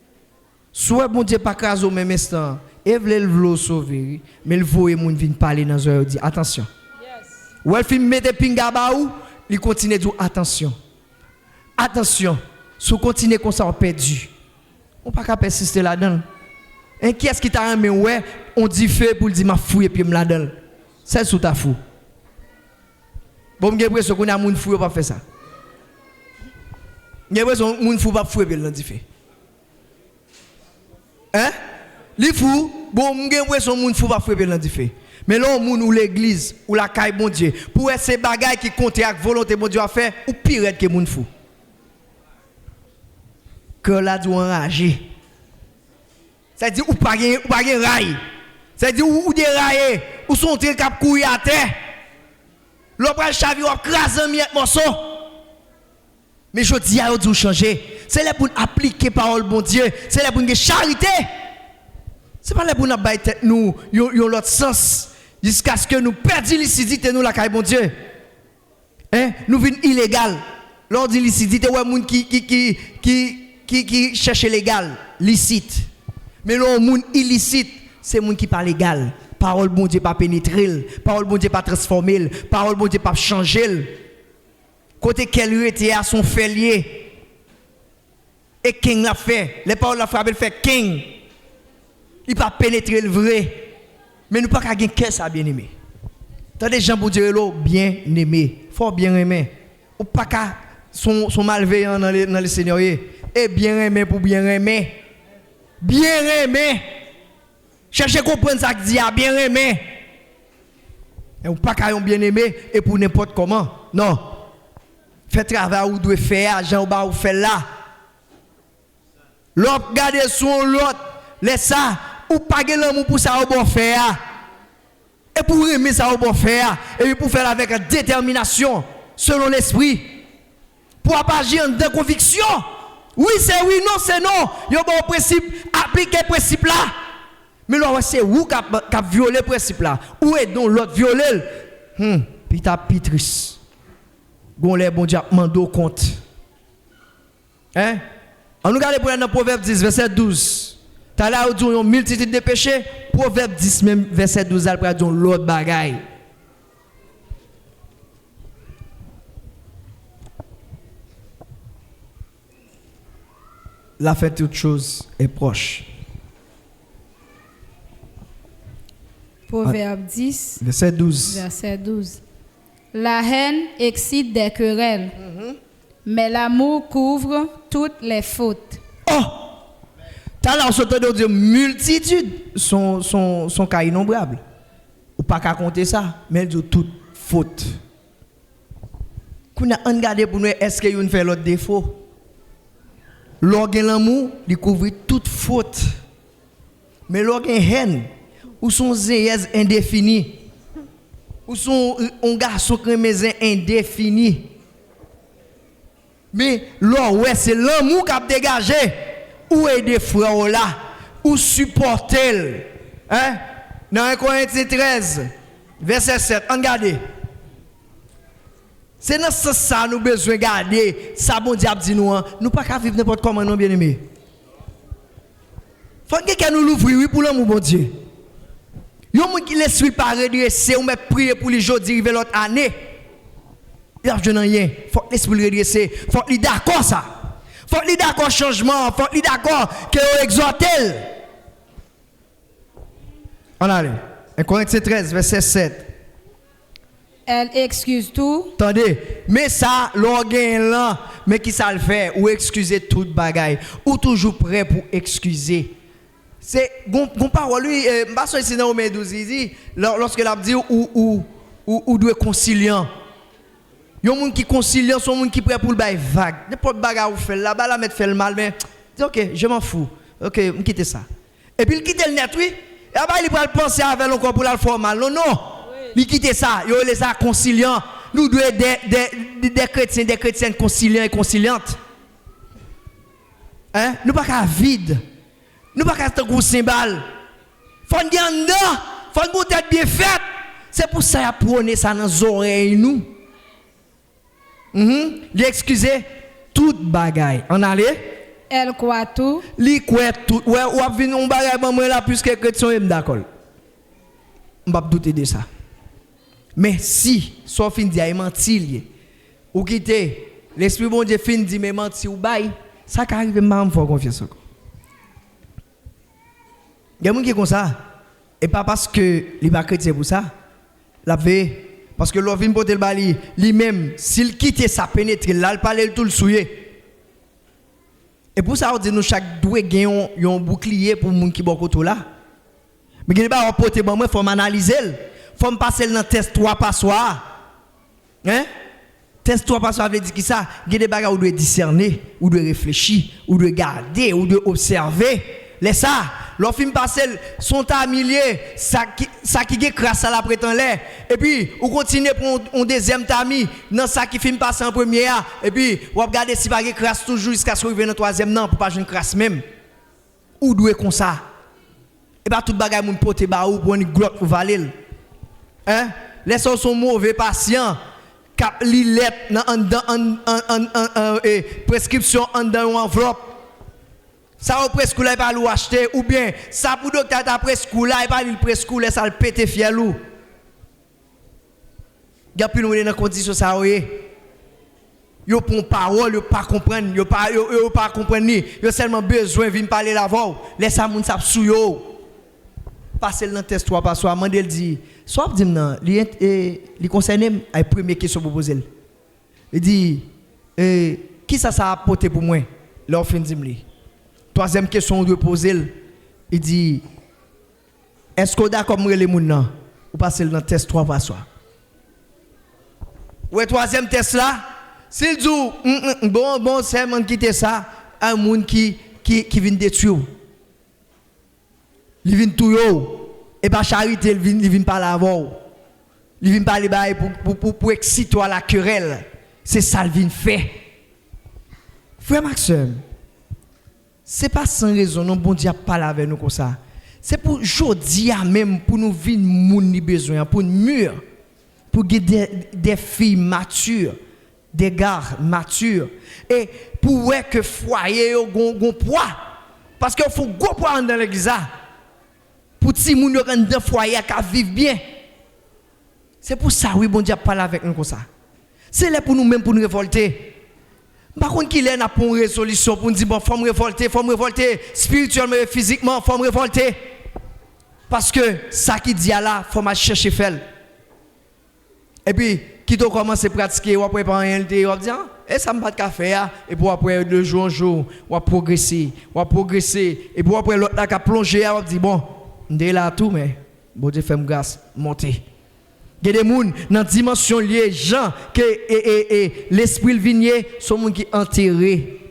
Speaker 1: Soit bon Dieu pas craser au même instant, et vle sauver, mais le voye moun vinn parler dans oreille dit attention. Yes. Ou elle fin mette pinga ba ou, il continue dire attention. Attention, si continue comme ça on perdu. On pas capable persister là-dedans. Et qui est-ce qui t'a amené ouais, on dit fait pour dire m'a fouille puis me la donne. C'est sous ta fou. Bon j'ai l'impression qu'on a moun fouille pas faire ça. J'ai l'impression moun fou pas fouille puis le dit fait. Hein? Li fou, bon j'ai l'impression moun fou pas fouille puis le dit fait. Mais là moun ou l'église ou la caille bon Dieu pour ces bagailles qui comptent avec volonté bon Dieu à faire ou pire que moun fou. Que là doit enrager. Ça dit ou pas rail. Ça dit ou dérailler, ou son tel cap courir à terre. L'opéra chavi ou craser un miette morceau. Mais je dis à vous changer. C'est là pour appliquer parole bon Dieu, c'est là pour une charité. C'est pas là pour nous bailler tête nous, yon l'autre sens jusqu'à ce que nous perdions l'illicité nous la caille bon Dieu. Hein? Nous vinn illégal. L'on dit licité ouais moun qui cherche légal, licite. Mais le monde illicite, c'est le monde qui parle légal. Parole bon Dieu pas pénétrer, parole bon Dieu pas transformer, parole bon Dieu pas changer. Côté qu'elle était à son félier. Et king l'a fait, les paroles la frappé fait king. Il pas pénétrer le vrai. Mais nous pas qu'à gagner qu'est ça bien aimé. Tant des gens pour dire l'eau bien aimé, fort bien aimé. Ou pas qu'à son malveillant dans le Seigneur et bien aimé pour bien aimer. Bien aimé. Cherchez à comprendre ça que dit bien aimé. Et ou pas qu'à bien aimé et pour n'importe comment. Non. Faites travail ou doit faire, Jean ou ba ou faire là. L'autre garder son l'autre, laisse ça ou pas gagner l'amour pour ça ou bon faire. Et pour aimer ça ou bon faire et pour faire avec détermination selon l'esprit. Pour agir de conviction. Oui, c'est oui, non, c'est non. Il y a un principe, appliquer le principe là. Mais là, c'est vous qui avez violé le principe là. Où est donc l'autre violé? Pita Pitris. Gon les bon Dieu mando compte. Hein? On nous regarde pour dans Proverbe 10, verset 12. T'as là où dit une multitude de péchés, Proverbe 10 même verset 12 après dire l'autre bagaille. La fin de toute chose est proche.
Speaker 2: Proverbe 10,
Speaker 1: verset 12.
Speaker 2: verset 12. La haine excite des querelles, mais l'amour couvre toutes les fautes.
Speaker 1: Oh! T'as là, on s'entend dire multitude sont cas innombrables. Ou pas qu'à compter ça, mais elle dit toute faute. Qu'on a regardé pour nous, est-ce qu'il y a une fait l'autre défaut? L'organe l'amour, il couvre toute faute. Mais l'organe haine, ou son zéez indéfini, ou son un garçon crémezin indéfini. Mais là, ouais, c'est l'amour qui a dégagé. Où est des frères là? Où supporter? Hein? Dans 1 Corinthiens 13, verset 7, regardez. C'est dans ce sens que nous avons besoin de garder. Ça, bon diable dit nous. Nous ne pouvons pas vivre n'importe comment, non, bien aimé. Il faut que quelqu'un nous l'ouvre, oui, pour l'amour, bon Dieu. Il y a des gens qui l'esprit pas redresser, ou même prier pour les jours d'arriver l'autre année. Il n'y a rien. Il faut que l'esprit redresser. Il faut qu'il d'accord ça. Il faut qu'il d'accord changement. Il faut qu'il d'accord que vous exhortez. On a allé. 1 Corinthiens 13, verset 7.
Speaker 2: Elle excuse tout.
Speaker 1: Attendez, mais ça, l'organe là, mais qui ça le fait? Ou excuser toute bagaille. Ou toujours prêt pour excuser. C'est, bon parole, lui, je suis dans Romains 12, il dit, lorsque l'a dit, ou doit conciliant. Il y a des gens qui conciliant, sont des gens qui prêt pour le bail vague. N'importe bagarre ou fait là-bas, la mettre fait le mal, mais, ok, je m'en fous. Ok, je quitte ça. Et puis il quitte le net, oui. Et après, il va penser avec encore pour la faire mal. Non, non. Il quitte ça. Il les a conciliants. Nous devons des chrétiens, des chrétiennes conciliants et conciliantes. Hein? Nous ne pouvons pas vide. Nous ne pouvons pas être un gros cymbale. Il faut nous en dedans. Il faut nous tête bien faite. C'est pour ça qu'il a prôné ça dans nos oreilles, nous. L'excuser toute bagaille. On allait?
Speaker 2: Elle croit tout.
Speaker 1: Li croit tout. Ouais, ou a venu un bagaille moi là puisque chrétien d'accord. On va pas douter de ça. Mais si, soit fin dit, il menti, ou quitter, l'Esprit bon Dieu fin dit, mais menti ou bail, ça qui arrive, je ne faut confiance encore. Il y a des gens qui sont comme ça, et pas parce que les pas chrétien pour ça, la paix, parce que l'on vient porter le bali, lui-même, s'il quitte ça, pénètre, là, il parle tout le souillé. Et pour ça, on dit, nous, chaque doigt gagne un bouclier pour les gens qui sont autour là. Mais il n'y a pas porter, il faut m'analyser. Il faut me passer dans le test 3 par soir. Hein? Test 3 par soir veut dire que ça, il y a des bagages où vous devez discerner, où vous devez réfléchir, où vous devez garder, où vous devez observer. Laisse ça. L'offre me passer son tas millier, ça qui est crasse à la prétendue. Et puis, vous continuez pour un deuxième tamis, dans ça qui filme passer en premier. Et puis, vous regardez si pas de crasse toujours jusqu'à ce que vous venez dans le troisième, non, pour pas jouer une crasse même. Où vous devez comme ça? Et bien, tout bagages moun pote ba ou pour une glotte pour valer. Hein? Laissons son mauvais patient cap li lettre en prescription en dans une enveloppe. Ça au presque là pas l'ou acheter ou bien ça pour docteur ta presque là et pas le presque là ça le péter fiel ou. Gars puis nous dans condition ça oyé. Yo prend parole, yo pas comprendre, yo pas comprendre ni, yo seulement besoin venir parler la voix. Laisse ça moun ça sou yo. Passer dans test 3 par soir, mandel dit soit dit non, li concerne ay première question pour poser. Il dit qui ça a apporté pour moi? Là fin dit li. Troisième question de poser, il dit est-ce que d'accord avec les moun nan ou passer dans test 3 par soir? Ouais troisième test là, s'il dit bon c'est man quitter ça, un moun qui vient détruire. Il vient tout yo et pas charité il vient pas la voir. Il vient pas les bail pour exciter à la querelle. C'est ça il vient faire. Frère Maxime, c'est pas sans raison non bon Dieu parle avec nous comme ça. C'est pour jodi même pour nous vivre moun ni besoin pour une mûre pour des filles matures, des gars matures et pour que foyer gon poids parce qu'il faut gros poids dans l'église. pour ti moun yo dans foyer ka vivre bien. C'est pour ça oui bon Dieu parle avec nous comme ça. C'est là pour nous même pour nous révolter. Par contre qu'il est n'a pas une résolution pour nous dire bon faut me révolter spirituellement et physiquement, faut me révolter. Parce que ça qui dit là, faut mal chercher faire. Et puis qui doit commencer à pratiquer ou après pas rien on va dire et ça me pas de café et puis après de jour en jour on progresser et puis après l'autre là qui a plongé on dit bon on est là tout mais bon Dieu fait me grâce monter. Il y a des gens dans dimension liée gens que l'esprit le vignier sont gens qui enterré.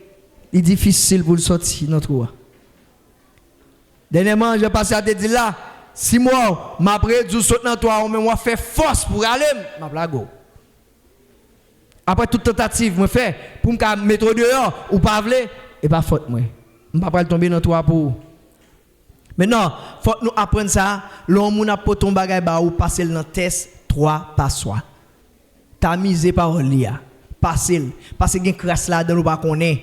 Speaker 1: Il est difficile pour le sortir dans trou. Dernièrement j'ai passé à te dire là 6 mois m'après du saute dans toi mais moi fait force pour aller m'a blago. Après toute tentative moi fait pour me mettre dehors ou pas vle et pas faute moi. M'pas pas tomber dans toi pour. Maintenant, faut nous apprendre ça, l'homme n'a pas ton bagay ba ou passer dans test 3 par soi. Tamiser parole là. Passer parce que gen crasse là dans nous pas connaît.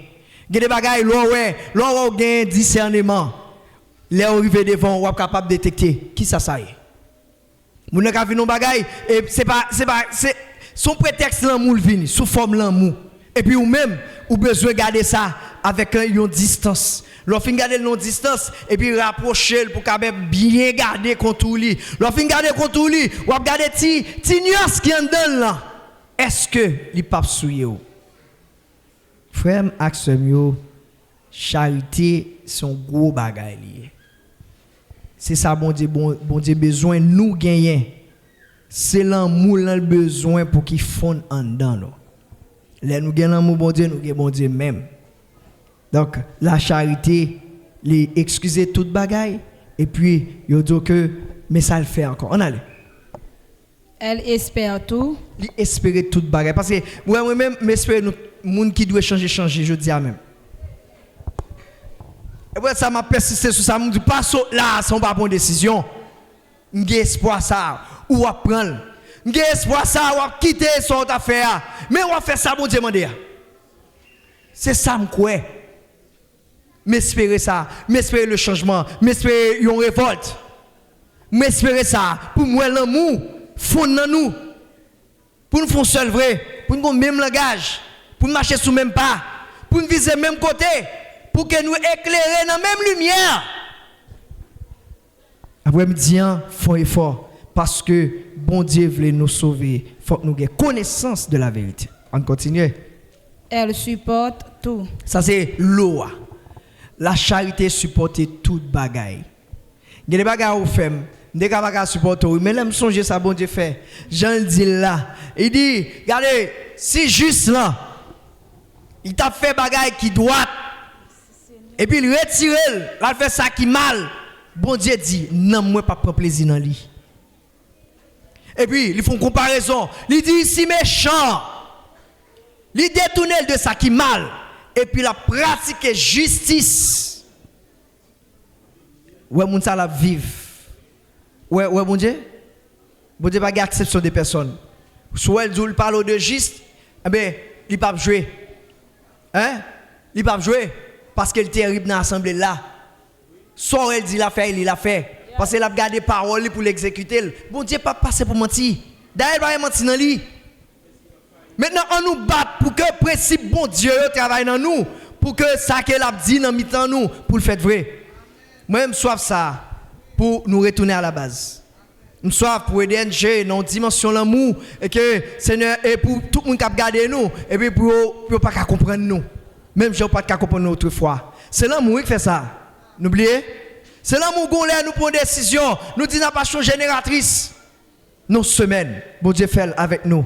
Speaker 1: Gen des bagay l'on gen discernement. Les arrivé devant ou capable de détecter qui ça y est. Moun n'a vu nos bagay et c'est son prétexte l'amour vini sous forme l'amour. Et puis ou même ou besoin garder ça avec une distance. L'on garder une distance et puis rapprocher pour capable bien garder contour lui. L'on garder contour lui, ou garder ti nuance qui en donne là. Est-ce que li pape souye ou? Frère aksem yo, charité son gros bagay lié. C'est ça bon Dieu besoin nous gagner. C'est l'amour le besoin pour qu'il fonde en dedans nous. Là nous gagnons l'amour bon Dieu, nous gagnons bon Dieu même. Donc la charité, les excuser toute bagaille et puis yo dit que mais ça le fait encore. On allait.
Speaker 2: Elle espère tout.
Speaker 1: Il espérer toute bagaille parce que moi même m'espérer nous monde qui doit changer je dis à même. Et puis ça m'a persisté sur ça, me dit pas là sans pas bonne décision. J'ai espoir ça ou apprendre. J'ai espoir ça ou quitter son affaire. Mais on va faire ça bon Dieu demander. C'est ça me croire. M'espérer ça, m'espérer le changement, m'espérer une révolte. M'espérer ça pour moi l'amour fond dans nous. Pour nous faire seul vrai, pour nous même langage, pour nous marcher sous même pas, pour nous viser même côté, pour que nous éclairer dans la même lumière. Après me dire faut effort parce que bon Dieu veut nous sauver, faut que nous ayons connaissance de la vérité. On continue.
Speaker 2: Elle supporte tout.
Speaker 1: Ça c'est l'eau. La charité supporte toute bagaille. Il y a des bagailles au femme, des bagailles supporter, mais là me songe ça bon Dieu fait. Jean le dit là, il dit regardez, si juste là, il t'a fait bagaille qui droite et puis il retire, il fait ça qui mal. Bon Dieu dit non moi pas prendre plaisir dans lui. Et puis ils font comparaison, il dit si méchant, il détourne de ça qui mal. Et puis la pratique justice. Ouais, moun ça la vive. Ouais, bon Dieu. Bon Dieu pas acception des personnes. Soit elle parle de juste, eh ben, il pas jouer. Hein? Il pas jouer parce qu'elle est terrible dans l'assemblée là. Soit elle dit la fait, il l'a fait. Parce qu'elle a gardé parole pour l'exécuter. Bon Dieu pas passer pour mentir. D'ailleurs, il va mentir dans lui. Maintenant, on nous bat pour que le principe bon Dieu travaille dans nous, pour que ça qu'elle a dit dans mi-temps nous, pour le faire vrai. Moi, je soif ça pour nous retourner à la base. Je soif pour aider NG dans une dimension de l'amour et que Seigneur, et pour tout le monde qui a gardé nous, et puis pour ne pas comprendre nous. Même si on ne pas comprendre nous autrefois. C'est l'amour qui fait ça. N'oubliez. C'est l'amour qu'on a, nous prenons des décisions. Nous disons la passion génératrice. Nos semaines, bon Dieu fait avec nous.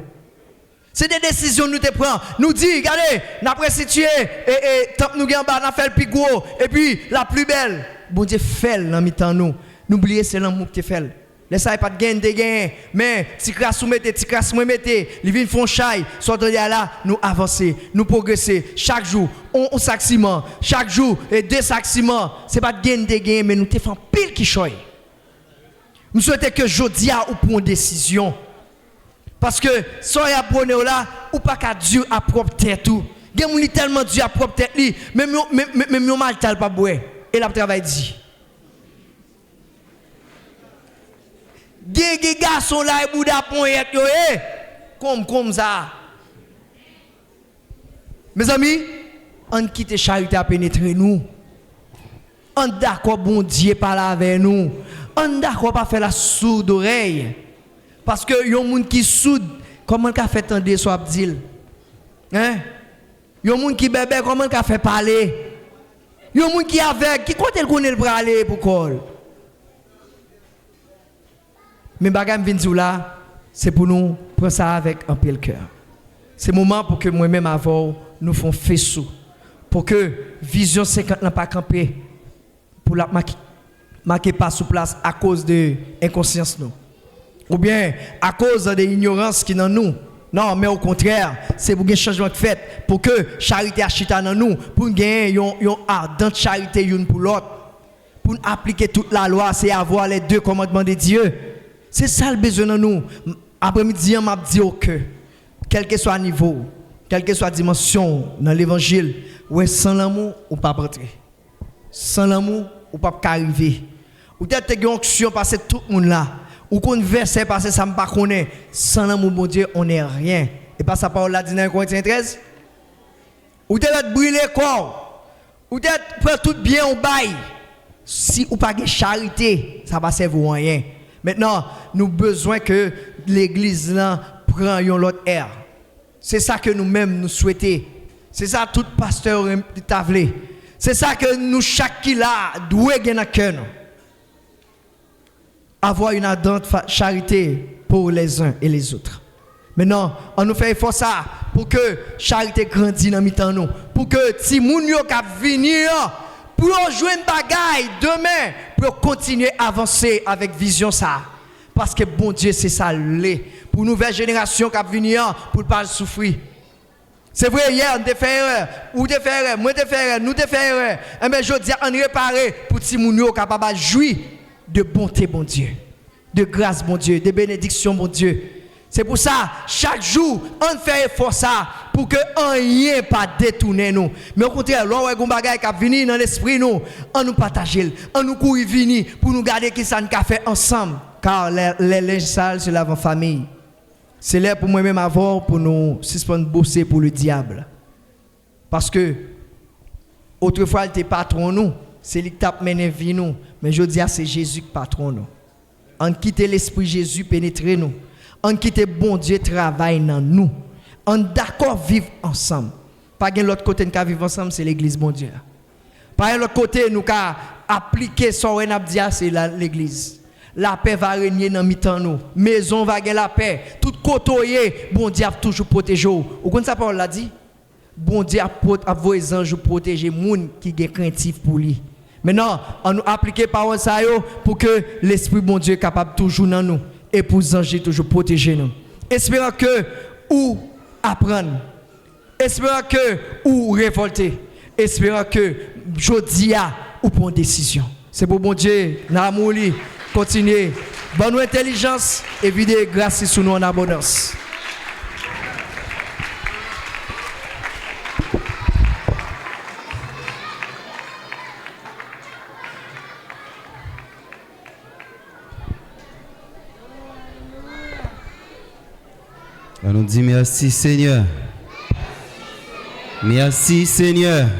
Speaker 1: C'est des décisions que nous te prenons. Nous dit, regardez, nous avons restitué et tant que nous avons bas, nous avons fait le plus gros et puis la plus belle. Bon Dieu fait dans mi-temps nous. N'oubliez c'est l'amour que tu fais. Laissez pas de gain de gain, mais ti crasse ou mettez, ti crasse ou mettez, les vins font chaille, sortez là, nous avancer, nous progresser chaque jour, on sac ciment, chaque jour et 2 sacs ciment, c'est pas de gain de gain mais nous te faisons pile qui choy. Nous souhaitons que jodi a ou prendre décision. Parce que soit ya prendre là ou pas qu'à Dieu à propre tête tout. Gen moun li tellement Dieu à propre tête li, même mal tal pas boire et la travail dit. Des garçons là et bouda poyet yo comme ça. Mes amis, on quitte charité à pénétrer nous. On d'accord bon Dieu parle avec nous. On d'accord pas faire la sourde oreille. Parce que yon moun qui soude, comment qu'a fait tendre so abdil? Hein? Yon moun qui bébé, comment qu'a fait parler? Yon moun qui avec, qui côté le connaît pour aller pour col? Mais bagam vinn sou là, c'est pour nous prendre ça avec un peu le cœur. C'est le moment pour que moi-même avant nous font faisceau. Pour que vision 50 n'a pas campé pour la marquer pas sous place à cause de inconscience nous. Ou bien à cause de l'ignorance qui est dans nous. Non, mais au contraire, c'est pour un changement de fait, pour que charité achita dans nous, pour gagner une ardente charité une pour l'autre, pour appliquer toute la loi, c'est avoir les deux commandements de Dieu. C'est ça le besoin dans nous. Après-midi, on m'a dit que, quel que soit le niveau, quelle que soit la dimension dans l'évangile, ouais, sans l'amour, on ne peut pas rentrer. Sans l'amour, on ne peut pas arriver. Ou peut-être que une onction passe tout le monde là. Ou qu'on verset parce que ça me pas connaît. Sans l'amour bon Dieu, on n'est rien. Et pas sa parole là dit dans Corinthiens 13. Ou peut-être brûler corps. Ou peut-être faire tout bien au bail. Si ou pas de charité, ça va servir à rien. Maintenant, nous avons besoin que l'église là prenne l'autre air. C'est ça que nous-mêmes nous souhaitons. C'est ça tout pasteur t'a voulu. C'est ça que nous chaque qui là doit gagner dans cœur. Avoir une ardente charité pour les uns et les autres. Maintenant, on nous fait effort ça pour que charité grandisse dans mi-temps nous, pour que si moun yo k'ap venir pour jouer une bagaille demain pour continuer à avancer avec vision ça. Parce que bon Dieu c'est ça l'est pour nouvelle génération qui venir pour pas souffrir. C'est vrai hier on te fait erreur, ou te fait erreur, moi te fait erreur, nous te fait erreur. Mais je dis on réparer pour si moun yo capable jouir de bonté, bon Dieu, de grâce, bon Dieu, de bénédiction, bon Dieu. C'est pour ça, chaque jour, on fait effort ça pour que rien pas détourner nous. Mais au contraire, lorsqu'on a un bagage qui vient dans l'esprit nous, on nous partage, on nous courir venir pour nous garder qui ça nous fait ensemble. Car les linges sales se lavent en famille. C'est là pour moi-même avant pour nous suspendre bosser pour le diable. Parce que autrefois, il était patron nous. C'est lui qui t'a mené vie nous. Mais je dis c'est Jésus qui patron nous. On quitte l'esprit Jésus pénétrer nous. On quitte bon Dieu travaille dans nous. On d'accord vivre ensemble. Pas de l'autre côté nous vivre ensemble, c'est l'église bon Dieu. Pas de l'autre côté nous appliquer ce qu'on a dit c'est l'église. La paix va régner dans mi-temps nous. Maison va gagner la paix. Tout côtoyer, bon Dieu a toujours protégé. Vous comprenez ça parole l'a dit? Bon Dieu a vos anges protéger moun qui est craintif pour lui. Maintenant, on nous applique parole ça pour que l'esprit bon Dieu est capable toujours dans nous et pour les anges toujours protéger nous. Espérons que ou apprendre. Espérons que ou révolter. Espérons que jodia ou prendre décision. C'est pour bon Dieu, l'amour li. Continuez. Bonne intelligence et videz grâce sur nous en abondance.
Speaker 3: On nous dit merci Seigneur. Merci Seigneur.